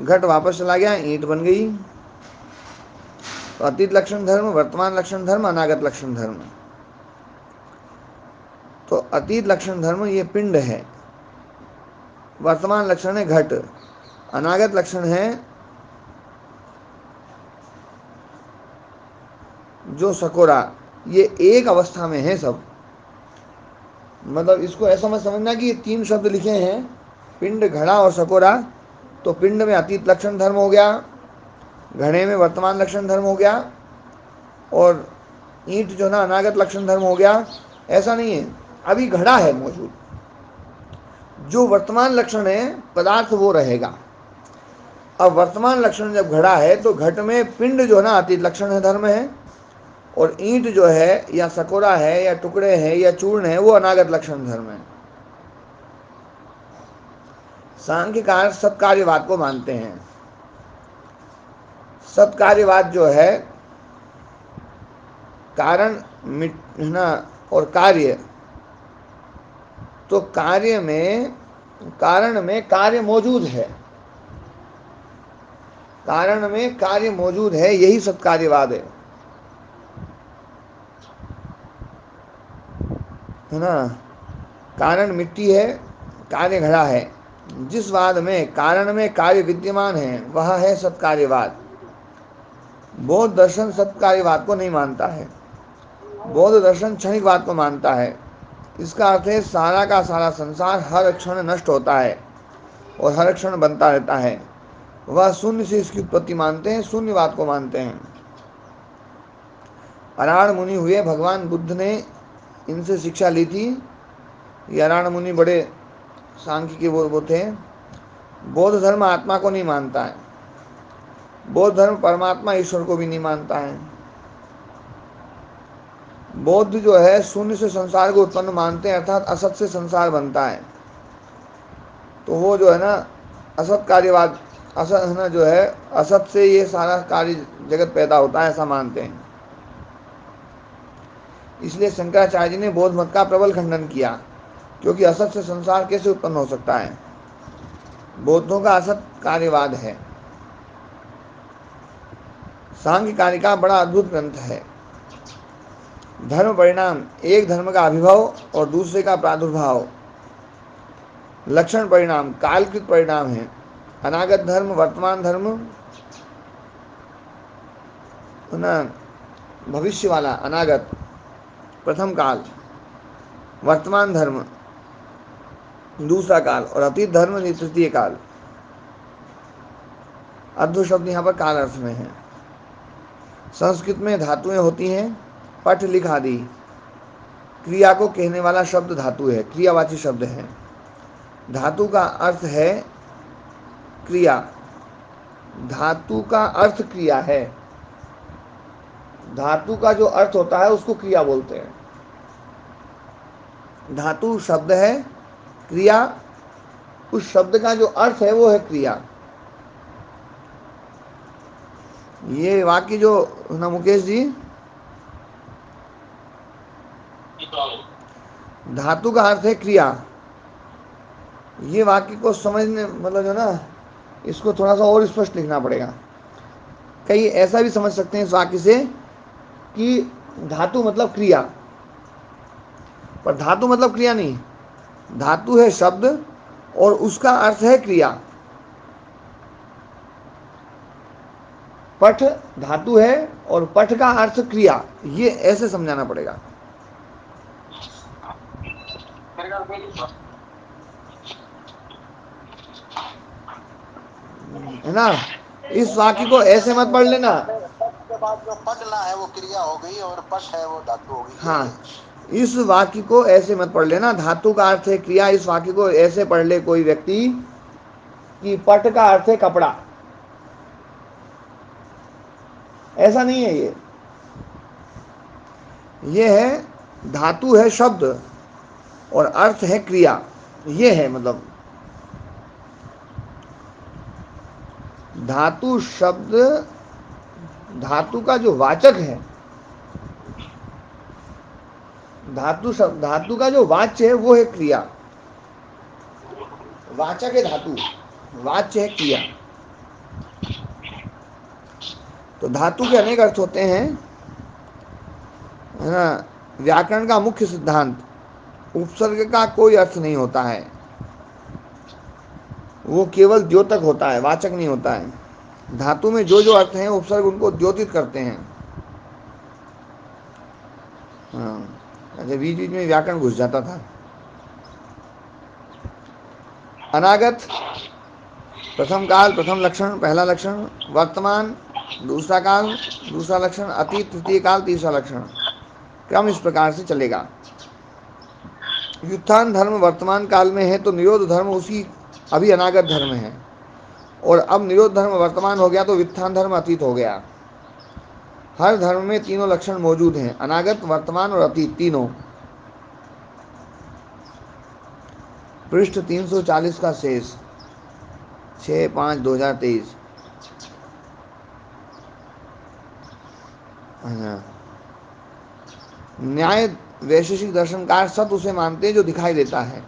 घट वापस चला गया, ईंट बन गई। तो अतीत लक्षण धर्म, वर्तमान लक्षण धर्म, अनागत लक्षण धर्म। तो अतीत लक्षण धर्म ये पिंड है, वर्तमान लक्षण है घट, अनागत लक्षण है जो सकोरा। ये एक अवस्था में है सब, मतलब इसको ऐसा मत समझना कि ये 3 शब्द लिखे हैं, पिंड, घड़ा और सकोरा। तो पिंड में अतीत लक्षण धर्म हो गया, घड़े में वर्तमान लक्षण धर्म हो गया, और ईंट जो ना अनागत लक्षण धर्म हो गया। ऐसा नहीं है, अभी घड़ा है मौजूद, जो वर्तमान लक्षण है पदार्थ वो रहेगा। अब वर्तमान लक्षण जब घड़ा है तो घट में पिंड जो ना अतीत लक्षण है धर्म है, और ईंट जो है या सकोरा है या टुकड़े हैं या चूर्ण है वो अनागत लक्षण धर्म है। सांख्यकार सत्कार्यवाद को मानते हैं। सत्कार्यवाद जो है कारण मिटना और कार्य, तो कार्य में कारण में कार्य मौजूद है, कारण में कार्य मौजूद है, यही सत्कार्यवाद है ना। कारण मिट्टी है, कार्य घड़ा है। जिस वाद में कारण में कार्य विद्यमान है वह है सत्कार्यवाद। बौद्ध दर्शन सत्कार्यवाद को नहीं मानता है, बौद्ध दर्शन क्षणिकवाद को मानता है। इसका अर्थ है सारा का सारा संसार हर क्षण नष्ट होता है और हर क्षण बनता रहता है। वह शून्य से इसकी उत्पत्ति मानते हैं, शून्यवाद को मानते हैं। अराण मुनि हुए, भगवान बुद्ध ने इनसे शिक्षा ली थी। ये अराण मुनि बड़े सांख्य के वो थे। बौद्ध धर्म आत्मा को नहीं मानता है, बौद्ध धर्म परमात्मा ईश्वर को भी नहीं मानता है। बौद्ध जो है शून्य से संसार को उत्पन्न मानते हैं, अर्थात असत से संसार बनता है। तो वो जो है ना असत कार्यवाद, असत है ना जो है, असत से ये सारा कार्य जगत पैदा होता है, ऐसा मानते हैं। इसलिए शंकराचार्य जी ने बौद्ध मत का प्रबल खंडन किया, क्योंकि असत से संसार कैसे उत्पन्न हो सकता है। बौद्धों का असत कार्यवाद है। सांख्य कारिका बड़ा अद्भुत ग्रंथ है। धर्म परिणाम, एक धर्म का अभिभव और दूसरे का प्रादुर्भाव। लक्षण परिणाम कालकृत परिणाम है। अनागत धर्म, वर्तमान धर्म ना, भविष्य वाला अनागत, प्रथम काल, वर्तमान धर्म दूसरा काल, और अतीत धर्म तृतीय काल। अद्भुत शब्द यहाँ पर काल अर्थ में है। संस्कृत में धातुएं होती हैं, पठ लिख आदि। क्रिया को कहने वाला शब्द धातु है, क्रियावाची शब्द है। धातु का अर्थ है क्रिया, धातु का अर्थ क्रिया है। धातु का जो अर्थ होता है उसको क्रिया बोलते हैं। धातु शब्द है, क्रिया उस शब्द का जो अर्थ है वो है क्रिया। ये वाक्य जो ना मुकेश जी, धातु का अर्थ है क्रिया, ये वाक्य को समझने मतलब जो ना इसको थोड़ा सा और स्पष्ट लिखना पड़ेगा। कई ऐसा भी समझ सकते हैं इस वाक्य से कि धातु मतलब क्रिया, पर धातु मतलब क्रिया नहीं। धातु है शब्द और उसका अर्थ है क्रिया। पठ धातु है और पठ का अर्थ क्रिया, ये ऐसे समझाना पड़ेगा, है ना। इस वाक्य को ऐसे मत पढ़ लेना। के बाद जो पढ़ना है वो क्रिया हो गई और पठ है वो धातु हो गई। हाँ, इस वाक्य को ऐसे मत पढ़ लेना, धातु का अर्थ है क्रिया। इस वाक्य को ऐसे पढ़ ले कोई व्यक्ति कि पट का अर्थ है कपड़ा, ऐसा नहीं है। ये है धातु है शब्द और अर्थ है क्रिया, ये है मतलब धातु शब्द, धातु का जो वाचक है, धातु शब्द, धातु का जो वाच्य है वो है क्रिया। वाचक है धातु, वाच्य है क्रिया। तो धातु के अनेक अर्थ होते हैं, है ना। व्याकरण का मुख्य सिद्धांत, उपसर्ग का कोई अर्थ नहीं होता है, वो केवल द्योतक होता है, वाचक नहीं होता है। धातु में जो जो अर्थ हैं उपसर्ग उनको द्योतित करते हैं। हाँ, अच्छा, बीच बीच में व्याकरण घुस जाता था। अनागत प्रथम काल प्रथम लक्षण पहला लक्षण, वर्तमान दूसरा काल दूसरा लक्षण, अतीत तृतीय काल तीसरा लक्षण। क्रम इस प्रकार से चलेगा। व्युत्थान धर्म वर्तमान काल में है तो निरोध धर्म उसी अभी अनागत धर्म है, और अब निरोध धर्म वर्तमान हो गया तो व्युत्थान धर्म अतीत हो गया। हर धर्म में तीनों लक्षण मौजूद हैं, अनागत वर्तमान और अतीत तीनों। पृष्ठ 340 का शेष 6/5/2023। न्याय वैशेषिक दर्शनकार सत उसे मानते हैं जो दिखाई देता है,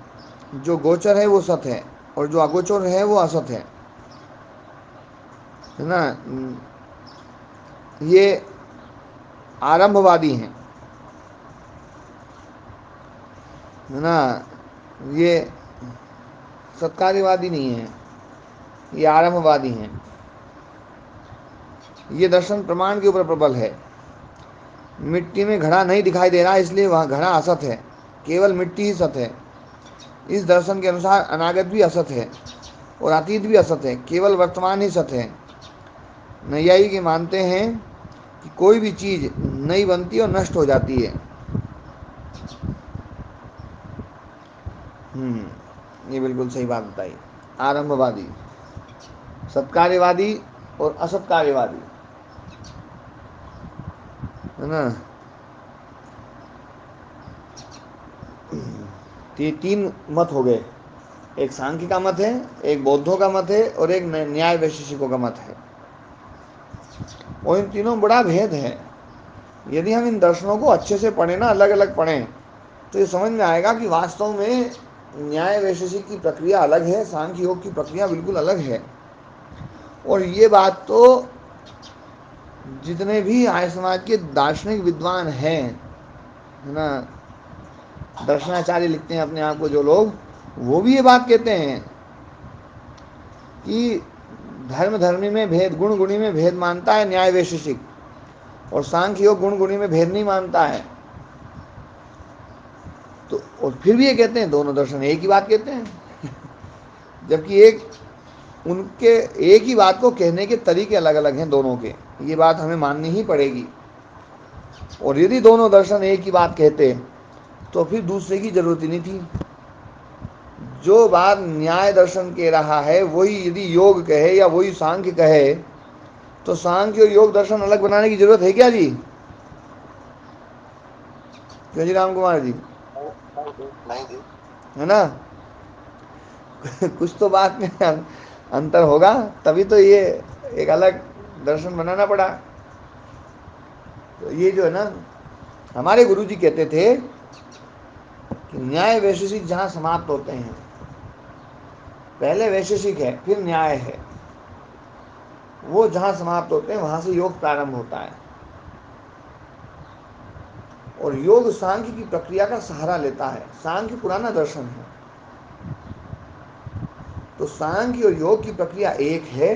जो गोचर है वो सत है और जो अगोचर है वो असत है ना। ये आरंभवादी हैं, है ना। ये सत्कार्यवादी नहीं है, ये आरंभवादी हैं। ये दर्शन प्रमाण के ऊपर प्रबल है। मिट्टी में घड़ा नहीं दिखाई दे रहा इसलिए वह घड़ा असत है, केवल मिट्टी ही सत है। इस दर्शन के अनुसार अनागत भी असत है और अतीत भी असत है, केवल वर्तमान ही सत है। नैयायी के मानते हैं कि कोई भी चीज नहीं बनती और नष्ट हो जाती है। ये बिल्कुल सही बात बताई। आरंभवादी, सत्कार्यवादी और असत्कार्यवादी, है ना। ये तीन मत हो गए, एक सांख्य का मत है, एक बौद्धों का मत है और एक न्याय वैशेषिकों का मत है। और इन तीनों बड़ा भेद है। यदि हम इन दर्शनों को अच्छे से पढ़ें ना, अलग अलग पढ़ें, तो ये समझ में आएगा कि वास्तव में न्याय वैशेषिक की प्रक्रिया अलग है, सांख्य योग की प्रक्रिया बिल्कुल अलग है। और ये बात तो जितने भी आर्य समाज के दार्शनिक विद्वान हैं, है ना, दर्शनाचार्य लिखते हैं अपने आप को जो लोग, वो भी ये बात कहते हैं कि धर्म धर्मी में भेद, गुण गुणी में भेद मानता है न्याय वैशेषिक, और सांख्य योग गुण गुणी में भेद नहीं मानता है। तो और फिर भी ये कहते हैं दोनों दर्शन एक ही बात कहते हैं जबकि एक उनके एक ही बात को कहने के तरीके अलग अलग हैं दोनों के। ये बात हमें माननी ही पड़ेगी। और यदि दोनों दर्शन एक ही बात कहते तो फिर दूसरे की जरूरत ही नहीं थी। जो बात न्याय दर्शन कह रहा है वही यदि योग कहे या वही सांख्य कहे तो सांख्य और योग दर्शन अलग बनाने की जरूरत है क्या जी? क्यों जी राम कुमार जी? नहीं जी, है ना कुछ तो बात में अंतर होगा, तभी तो ये एक अलग दर्शन बनाना पड़ा। तो ये जो है ना, हमारे गुरुजी कहते थे कि न्याय वैशेषिक जहां समाप्त होते हैं, पहले वैशेषिक है फिर न्याय है, वो जहां समाप्त होते हैं वहां से योग प्रारंभ होता है। और योग सांख्य की प्रक्रिया का सहारा लेता है। सांख्य पुराना दर्शन है, तो सांख्य और योग की प्रक्रिया एक है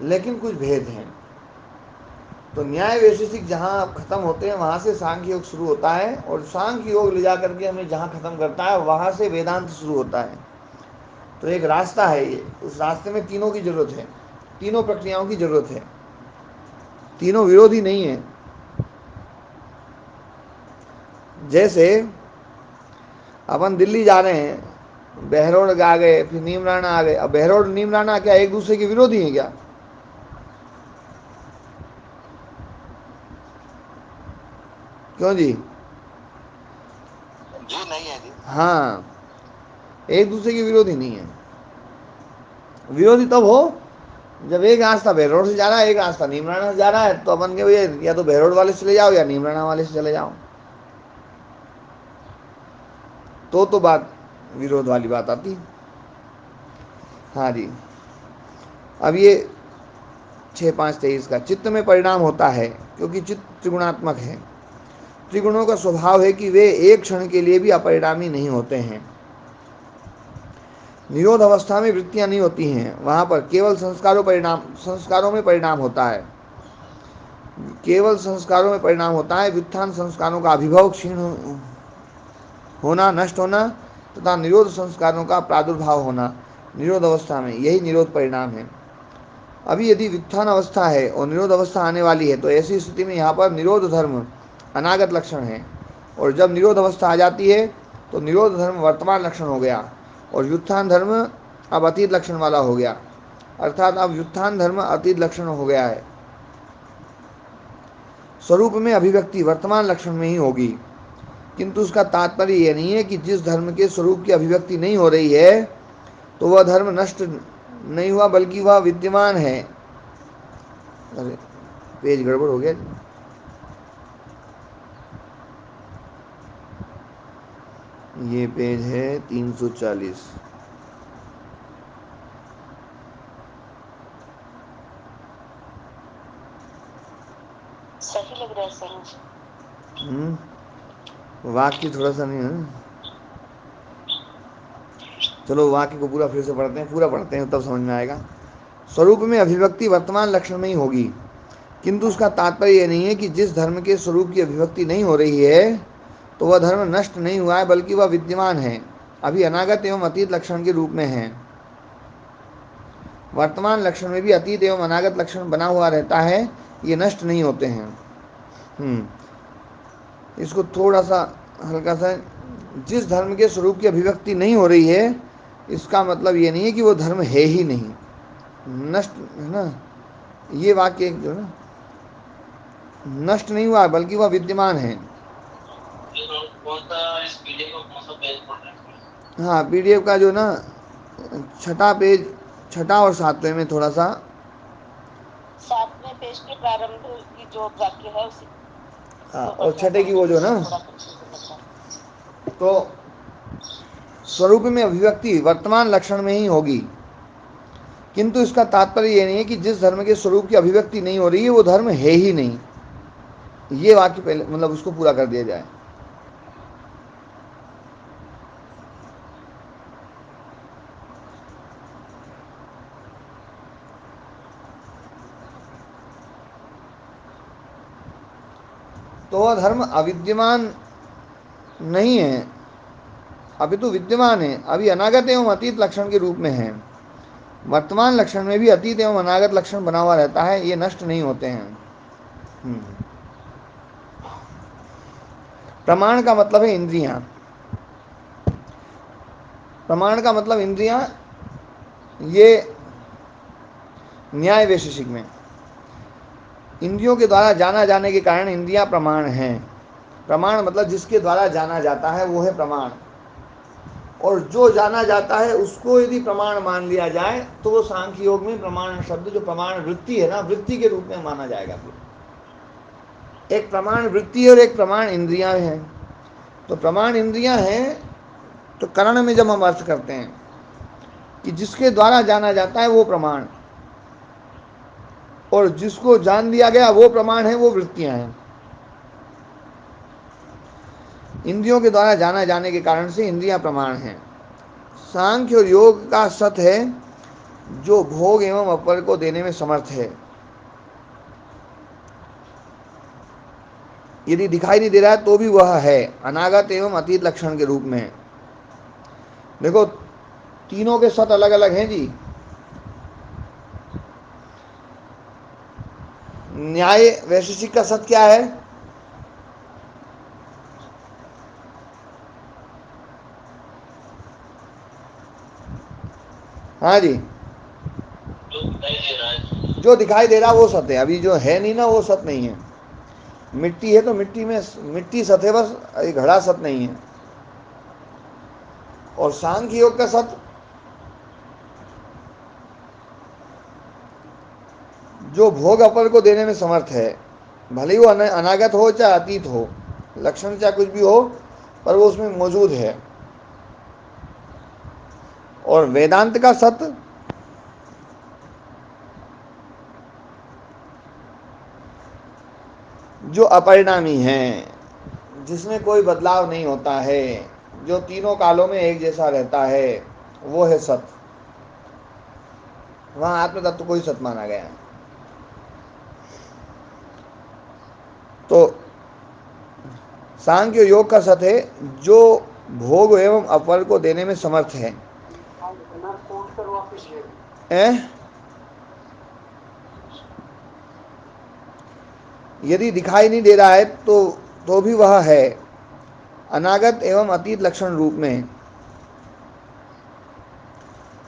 लेकिन कुछ भेद हैं। तो न्याय वैशेषिक जहाँ खत्म होते हैं वहाँ से सांख्य योग शुरू होता है, और सांख्य योग ले जा करके हमें जहाँ खत्म करता है वहाँ से वेदांत शुरू होता है। तो एक रास्ता है ये, उस रास्ते में तीनों की जरूरत है, तीनों प्रक्रियाओं की जरूरत है, तीनों विरोधी नहीं है। जैसे अपन दिल्ली जा रहे हैं, बहरोड आ गए, फिर नीमराना आ गए। अब बहरोड नीमराना क्या एक दूसरे के विरोधी हैं क्या? क्यों जी? जी नहीं है जी। हाँ, एक दूसरे के विरोधी नहीं है। विरोधी तब हो जब एक रास्ता बहरोड से जा रहा है, एक रास्ता नीमराना से जा रहा है, तो अपन के भैया या तो बहरोड वाले से चले जाओ या नीमराना वाले से चले जाओ, तो बात विरोध वाली बात आती। हाँ जी। अब ये 6-5-23 का चित्त में परिणाम होता है क्योंकि चित्त त्रिगुणात्मक है। त्रिगुणों का स्वभाव है कि वे एक क्षण के लिए भी अपरिणामी नहीं होते हैं। निरोध अवस्था में वृत्तियां नहीं होती हैं, वहां पर केवल संस्कारों में परिणाम होता है। केवल संस्कारों में परिणाम होता है। व्युत्थान संस्कारों का अभिभव, क्षीण होना, नष्ट होना तथा निरोध संस्कारों का प्रादुर्भाव होना निरोध अवस्था में, यही निरोध परिणाम है। अभी यदि व्युत्थान अवस्था है और निरोध अवस्था आने वाली है तो ऐसी स्थिति में यहाँ पर निरोध धर्म अनागत लक्षण है, और जब निरोध अवस्था आ जाती है तो निरोध धर्म वर्तमान लक्षण हो गया और व्युत्थान धर्म अब अतीत लक्षण वाला हो गया। अर्थात अब व्युत्थान धर्म अतीत लक्षण हो गया है। स्वरूप में अभिव्यक्ति वर्तमान लक्षण में ही होगी, किंतु उसका तात्पर्य यह नहीं है कि जिस धर्म के स्वरूप की अभिव्यक्ति नहीं हो रही है तो वह धर्म नष्ट नहीं हुआ बल्कि वह विद्यमान है। अरे पेज गड़बड़ हो गया। ये पेज है 340। सही लग रहा है सर। वाक्य थोड़ा सा नहीं है। चलो वाक्य को पूरा फिर से पढ़ते हैं, पूरा पढ़ते हैं तब समझ में आएगा। स्वरूप में अभिव्यक्ति वर्तमान लक्षण में ही होगी, किंतु उसका तात्पर्य यह नहीं है कि जिस धर्म के स्वरूप की अभिव्यक्ति नहीं हो रही है तो वह धर्म नष्ट नहीं हुआ है बल्कि वह विद्यमान है, अभी अनागत एवं अतीत लक्षण के रूप में है। वर्तमान लक्षण में भी अतीत एवं अनागत लक्षण बना हुआ रहता है, ये नष्ट नहीं होते हैं। इसको थोड़ा सा हल्का सा, जिस धर्म के स्वरूप की अभिव्यक्ति नहीं हो रही है इसका मतलब ये नहीं है कि वो धर्म है ही नहीं, नष्ट है ना। ये वाक्य जो है ना, नष्ट नहीं हुआ बल्कि वह विद्यमान है। हाँ, पीडीएफ का जो ना छठा पेज, छठा और सातवें में थोड़ा सा, सातवें पेज के प्रारंभ की जो वाक्य है उसी। हाँ, और छठे की वो जो ना, तो स्वरूप में अभिव्यक्ति वर्तमान लक्षण में ही होगी, किंतु इसका तात्पर्य यह नहीं है कि जिस धर्म के स्वरूप की अभिव्यक्ति नहीं हो रही है वो धर्म है ही नहीं। ये वाक्य पहले मतलब उसको पूरा कर दिया जाए। तो वह धर्म अविद्यमान नहीं है, अपितु विद्यमान है, अभी अनागत एवं अतीत लक्षण के रूप में है। वर्तमान लक्षण में भी अतीत एवं अनागत लक्षण बना हुआ रहता है, ये नष्ट नहीं होते हैं। प्रमाण का मतलब है इंद्रियां। प्रमाण का मतलब इंद्रियां, ये न्याय वैशेषिक में इंद्रियों के द्वारा जाना जाने के कारण इंद्रियां प्रमाण हैं। प्रमाण मतलब जिसके द्वारा जाना जाता है वो है प्रमाण, और जो जाना जाता है उसको यदि प्रमाण मान लिया जाए तो वो सांख्य योग में प्रमाण शब्द, जो प्रमाण वृत्ति है ना, वृत्ति के रूप में माना जाएगा। फिर एक प्रमाण वृत्ति और एक प्रमाण इंद्रियां हैं। तो प्रमाण इंद्रियां हैं तो करण में जब हम अर्थ करते हैं कि जिसके द्वारा जाना जाता है वो प्रमाण, और जिसको जान दिया गया वो प्रमाण है, वो वृत्तियां हैं। इंद्रियों के द्वारा जाना जाने के कारण से इंद्रियां प्रमाण हैं। सांख्य और योग का सत है जो भोग एवं अपर को देने में समर्थ है। यदि दिखाई नहीं दे रहा है तो भी वह है, अनागत एवं अतीत लक्षण के रूप में। देखो तीनों के सत अलग अलग हैं जी। न्याय वैशेषिक का सत क्या है? हाँ जी, जो दिखाई दे रहा वो सत है, अभी जो है नहीं ना वो सत नहीं है। मिट्टी है तो मिट्टी में मिट्टी सत है, बस घड़ा सत नहीं है। और सांख्य योग का सत जो भोग अपर को देने में समर्थ है, भले ही वो अनागत हो चाहे अतीत हो, लक्षण चाहे कुछ भी हो, पर वो उसमें मौजूद है। और वेदांत का सत जो अपरिणामी है, जिसमें कोई बदलाव नहीं होता है, जो तीनों कालों में एक जैसा रहता है, वो है सत। वहां आत्म तत्व को ही सत माना गया है। तो सांख्य योग का सत है जो भोग एवं अपर को देने में समर्थ है। यदि दिखाई नहीं दे रहा है तो भी वह है, अनागत एवं अतीत लक्षण रूप में।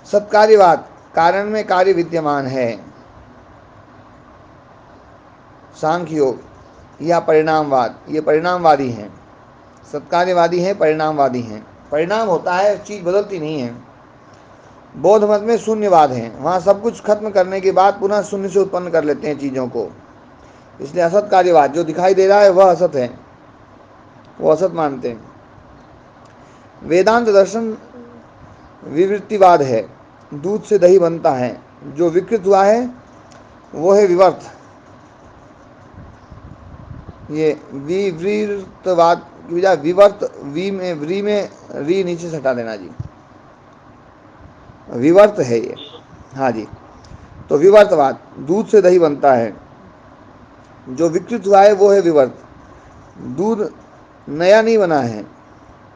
सत्कार्यवाद, कारण में कार्य विद्यमान है। सांख्य योग या परिणामवाद, ये परिणामवादी हैं। सत्कार्यवादी हैं, परिणामवादी हैं। परिणाम होता है, चीज बदलती नहीं है। बौद्ध मत में शून्यवाद है, वहां सब कुछ खत्म करने के बाद पुनः शून्य से उत्पन्न कर लेते हैं चीजों को। इसलिए असत कार्यवाद, जो दिखाई दे रहा है वह असत है, वो असत मानते हैं। वेदांत दर्शन विवृत्तिवाद है, दूध से दही बनता है, जो विकृत हुआ है वो है विवर्त। ये विवृतवाद की बजाय विवर्त, वी में री नीचे से हटा देना जी, विवर्त है ये। हाँ जी, तो विवर्तवाद, दूध से दही बनता है, जो विकृत हुआ है वो है विवर्त। दूध नया नहीं बना है,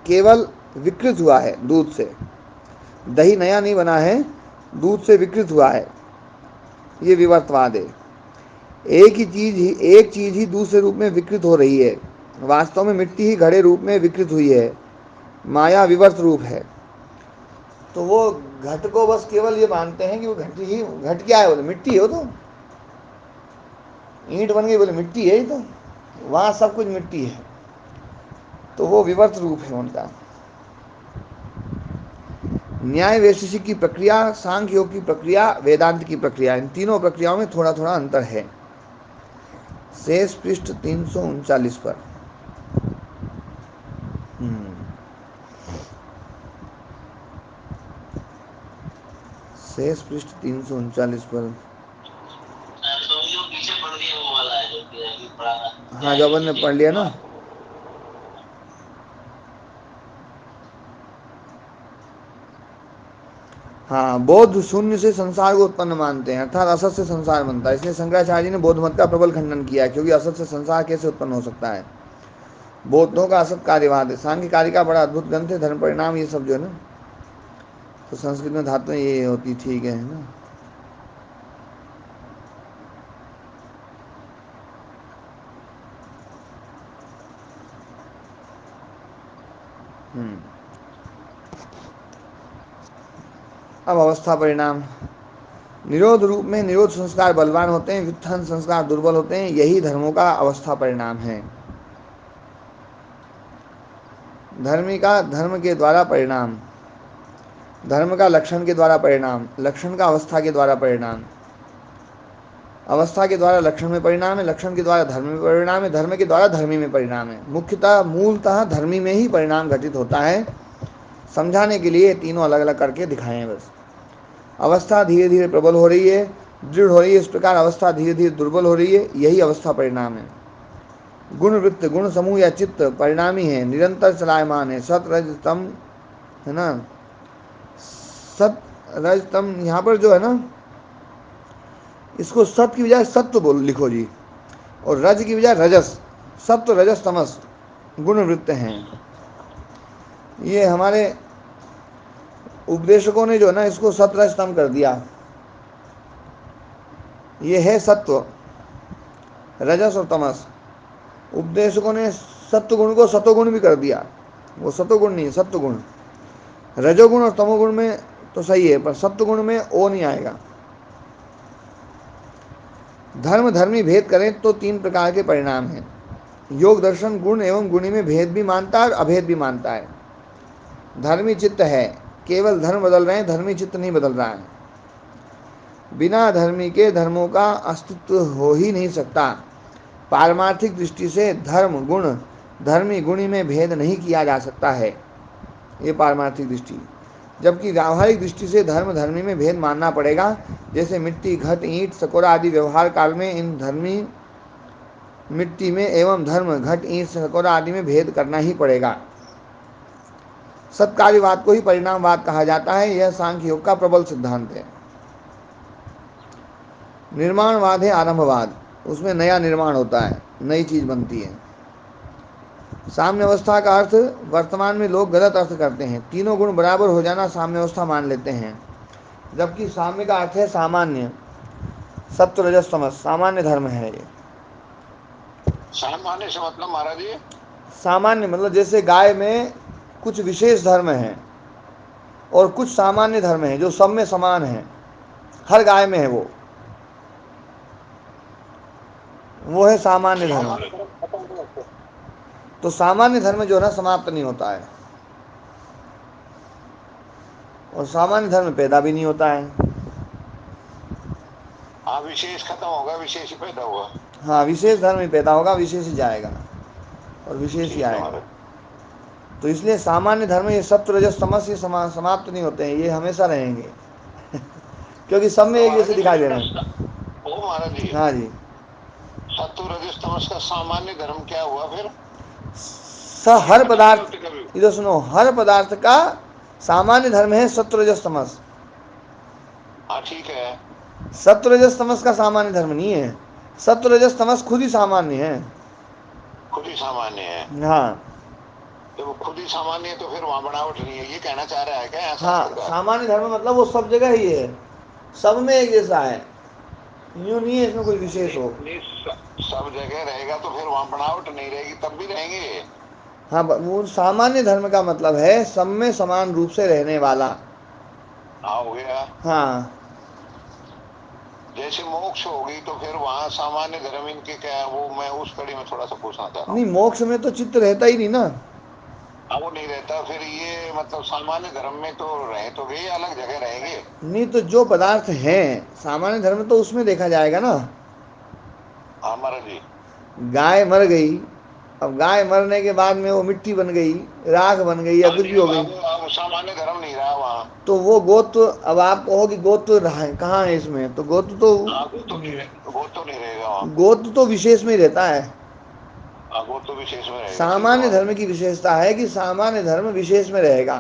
केवल विकृत हुआ है दूध से। दही नया नहीं बना है, दूध से विकृत हुआ है, ये विवर्तवाद है। एक चीज ही दूसरे रूप में विकृत हो रही है। वास्तव में मिट्टी ही घड़े रूप में विकृत हुई है, माया विवर्त रूप है। तो वो घट को बस केवल ये मानते हैं कि वो घट क्या है, बोले मिट्टी है, वो तो ईंट बन गई, बोले मिट्टी है ही, तो वहां सब कुछ मिट्टी है। तो वो विवर्त रूप है उनका। न्याय वैशेषिक की प्रक्रिया, सांख्य योग की प्रक्रिया, वेदांत की प्रक्रिया, इन तीनों प्रक्रियाओं में थोड़ा थोड़ा अंतर है। शेष पृष्ठ 339 पर। शेष पृष्ठ 339 पर। हाँ, जो अपन ने पढ़ लिया ना, हाँ, बौद्ध शून्य से संसार को उत्पन्न मानते हैं, अर्थात असत से संसार बनता है। इसलिए शंकराचार्य जी ने बौद्ध मत का प्रबल खंडन किया है, क्योंकि असत से संसार कैसे उत्पन्न हो सकता है। बौद्धों का असत कार्यवाद है। सांख्य कारिका बड़ा अद्भुत ग्रंथ है। धर्म परिणाम ये सब जो है ना, तो संस्कृत में धातुएं ये होती, ठीक है ना। अब अवस्था परिणाम। निरोध रूप में निरोध संस्कार बलवान होते हैं, व्युत्थान संस्कार दुर्बल होते हैं। यही धर्मों का अवस्था परिणाम है। धर्मी का धर्म के द्वारा परिणाम, धर्म का लक्षण के द्वारा परिणाम, लक्षण का अवस्था के द्वारा परिणाम, अवस्था के द्वारा लक्षण में परिणाम है, लक्षण के द्वारा धर्म में परिणाम है, धर्म के द्वारा धर्मी में परिणाम है। मुख्यतः मूलतः धर्मी में ही परिणाम घटित होता है। समझाने के लिए तीनों अलग अलग करके दिखाए हैं बस। अवस्था धीरे धीरे प्रबल हो रही है, दृढ़ हो रही है, इस प्रकार अवस्था धीरे धीरे दुर्बल हो रही है, यही अवस्था परिणाम है। गुण वृत्त, गुण समूह या चित्त परिणामी है, निरंतर चलायमान है। सत रज तम है ना, सत रज तम, यहाँ पर जो है ना, इसको सत की बजाय सत्व बोल लिखो जी, और रज की बजाय रजस। सत्व रजस तमस गुण वृत्त हैं। ये हमारे उपदेशकों ने जो है ना, इसको सत रज तम कर दिया। ये है सत्व, रजस और तमस। उपदेशकों ने सत्व गुण को सतोगुण भी कर दिया। वो सतोगुण नहीं है, सत्वगुण। रजोगुण और तमोगुण में तो सही है, पर सत्वगुण में ओ नहीं आएगा। धर्म धर्मी भेद करें तो तीन प्रकार के परिणाम हैं। योग दर्शन गुण एवं गुणी में भेद भी मानता है और अभेद भी मानता है। धर्मी चित्त है, केवल धर्म बदल रहे हैं, धर्मी चित्त नहीं बदल रहा है। बिना धर्मी के धर्मों का अस्तित्व हो ही नहीं सकता। पारमार्थिक दृष्टि से धर्म गुण धर्मी गुणी में भेद नहीं किया जा सकता है, ये पारमार्थिक दृष्टि। जबकि व्यावहारिक दृष्टि से धर्म धर्मी में भेद मानना पड़ेगा। जैसे मिट्टी, घट, ईंट, सकोरा आदि व्यवहार काल में इन धर्मी मिट्टी में एवं धर्म घट, ईंट, सकोरा आदि में भेद करना ही पड़ेगा। सत्कार्यवाद को ही परिणामवाद कहा जाता है। यह सांख्य योग का प्रबल सिद्धांत है। निर्माणवाद है आरंभवाद, उसमें नया निर्माण होता है, नई चीज बनती है। साम्य अवस्था का अर्थ वर्तमान में लोग गलत अर्थ करते हैं। तीनों गुण बराबर हो जाना साम्य अवस्था मान लेते हैं, जबकि साम्य का अर्थ है सामान्य, सत्व रजस तमस, सामान्य धर्म है ये। सामान्य से मतलब महाराज जी, सामान्य मतलब जैसे गाय में कुछ विशेष धर्म है और कुछ सामान्य धर्म है जो सब में समान है, हर गाय में है, वो है सामान्य धर्म। तो सामान्य धर्म जो है ना समाप्त नहीं होता है, और सामान्य धर्म पैदा भी नहीं होता है। हाँ, विशेष खत्म होगा, विशेष ही पैदा होगा। हाँ, विशेष धर्म ही पैदा होगा, विशेष ही जाएगा और विशेष ही आएगा। तो इसलिए सामान्य धर्म ये सत्व रजस तमस ये समाप्त नहीं होते हैं, ये हमेशा रहेंगे क्योंकि सब में एक जैसे दिखाई दे रहे हैं। ओ महाराज जी, हाँ जी, सत्व रजस तमस का सामान्य धर्म क्या हुआ फिर? हर पदार्थ, इधर सुनो, हर पदार्थ का सामान्य धर्म है सत्व रजस तमस। हाँ ठीक है, सत्व रजस तमस का सामान्य धर्म नहीं है, सत्व रजस तमस खुद ही सामान्य है, खुद ही सामान्य है। हाँ, तो वो खुद ही सामान्य है तो फिर वहां बनावट नहीं है, ये कहना चाह रहा है क्या? हाँ, सामान्य धर्म मतलब वो सब जगह ही है, सब में एक जैसा है, यूं नहीं है इसमें कोई विशेष हो। सब जगह रहेगा तो फिर वहां बनावट नहीं रहेगी, तब भी रहेंगे। हाँ, वो सामान्य धर्म का मतलब है सब में समान रूप से रहने वाला। हाँ, हो गया। हाँ, जैसे मोक्ष होगी तो फिर वहाँ सामान्य धर्म इनके क्या है, वो मैं उस कड़ी में थोड़ा सा पूछना चाह रहा हूँ। नहीं, मोक्ष में तो चित्त रहता ही नहीं ना। हाँ, वो नहीं रहता, फिर ये मतलब सामान्य धर्म में तो रहे तो गए, अलग जगह रहेंगे। नहीं, तो जो पदार्थ हैं सामान्य धर्म तो उसमें देखा जाएगा ना। हाँ महाराज जी, गाय मर गई, अब गाय मरने के बाद में वो मिट्टी बन गई, राख बन गई या कुछ भी हो गई, सामान्य धर्म नहीं रहा वहाँ। तो वो गोत्र, अब आप कहो कि गोत्र रहा है कहाँ है इसमें, तो गोत्र तो नहीं रहेगा वहाँ, गोत्र तो विशेष में ही रहता है। गोत्र तो विशेष में रहेगा। सामान्य धर्म की विशेषता है कि सामान्य धर्म विशेष में रहेगा।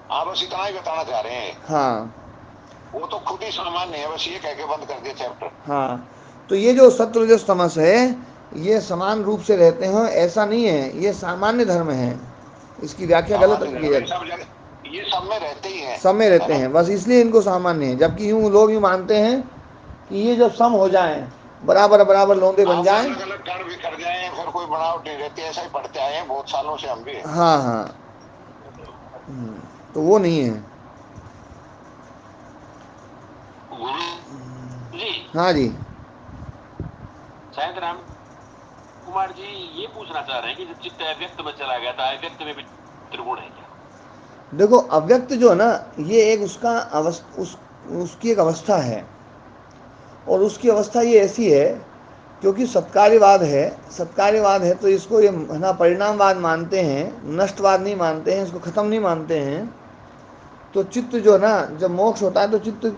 हाँ, बस इतना ही बताना चाह रहे हैं। हाँ, वो तो खुद ही सामान्य है, बस ये कह के बंद कर दिया चैप्टर। हाँ, तो ये जो सत्व रजस तमस है ये समान रूप से रहते हैं, ऐसा नहीं है, ये सामान्य धर्म है, इसकी व्याख्या गलत की है। ये सब में रहते ही हैं, सब में रहते हैं, बस इसलिए इनको सामान्य है। जबकि यूं लोग यूं मानते हैं कि ये जब सम हो जाएं, बराबर बराबर लौंदे बन जाएं, अलग अलग गण भी कर जाएं, फिर कोई बनावट नहीं रहती, ऐसा ही पढ़ते आए हैं बहुत सालों से हम भी। हाँ हाँ, तो वो नहीं है। जी हाँ जी, शायद राम कुमार जी ये पूछना चाह रहे हैं कि जब चित्त अव्यक्त में चला गया था, अव्यक्त में भी त्रिगुण है क्या? देखो अव्यक्त जो है ना, ये एक उसका उसकी एक अवस्था है, और उसकी अवस्था ये ऐसी है, क्योंकि सत्कार्यवाद है, सत्कार्यवाद है तो इसको ये है ना परिणामवाद मानते हैं, नष्टवाद नहीं मानते हैं, इसको खत्म नहीं मानते हैं। तो चित्त जो है ना, जब मोक्ष होता है तो चित्त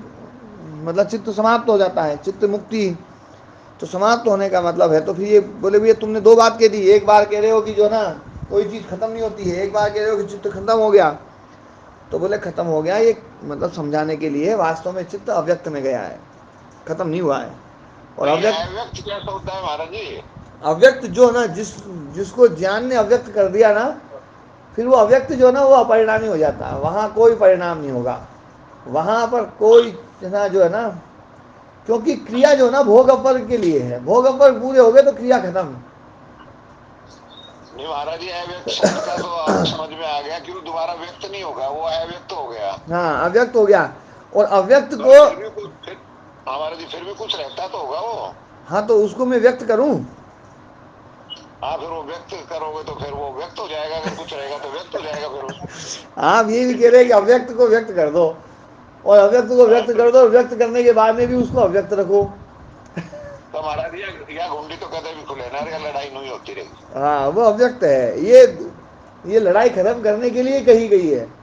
मतलब चित्त समाप्त हो जाता है, चित्त मुक्ति, तो समाप्त होने का मतलब है। तो फिर ये बोले भैया तुमने दो बात कह दी, एक बार कह रहे हो कि जो ना कोई चीज़ खत्म नहीं होती है, एक बार कह रहे हो कि चित्त खत्म हो गया। तो बोले खत्म हो गया ये मतलब समझाने के लिए, वास्तव में चित्त अव्यक्त में गया है, खत्म नहीं हुआ है। और अव्यक्त कैसा होता है महाराज जी? अव्यक्त जो ना जिसको ज्ञान ने अव्यक्त कर दिया ना, फिर वो अव्यक्त जो ना वो अपरिणामी हो जाता है, वहाँ कोई परिणाम नहीं होगा, वहाँ पर कोई ना जो है ना, क्योंकि क्रिया जो ना भोग अपर के लिए है, भोग अपर पूरे हो गए तो क्रिया खत्म। नहीं महाराज जी, अव्यक्त शब्द का तो अर्थ समझ में आ गया, क्यों दोबारा व्यक्त नहीं होगा, वो अव्यक्त हो गया। हाँ अव्यक्त हो गया, और अव्यक्त को हमारा जी फिर भी कुछ रहता तो होगा वो। हाँ तो उसको मैं व्यक्त करूं। हाँ फिर वो व्यक्त करोगे तो फिर वो व्यक्त हो जाएगा, अगर कुछ रहेगा तो व्यक्त हो जाएगा फिर। आप ये भी कह रहे हैं कि अव्यक्त को व्यक्त कर दो, और अव्यक्त को व्यक्त कर दो, व्यक्त करने के बाद में भी उसको अव्यक्त रखो। तो महाराज या घुंडी तो कदे भी खुले ना, या लड़ाई नहीं होती रहेगी। हाँ वो अव्यक्त है, ये लड़ाई खत्म करने के लिए कही गई है।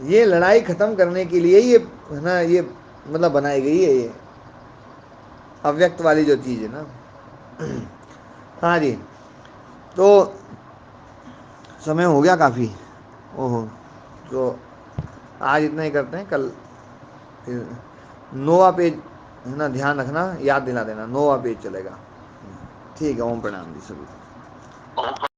ये लड़ाई खत्म करने के लिए ये है ना, ये मतलब बनाई गई है ये अव्यक्त वाली जो चीज़ है ना। हाँ जी, तो समय हो गया काफ़ी। ओहो, तो आज इतना ही करते हैं, कल फिर नोवा पेज है ना, ध्यान रखना, याद दिला देना, नोवा पेज चलेगा। ठीक है, ओम प्रणाम जी सभी को।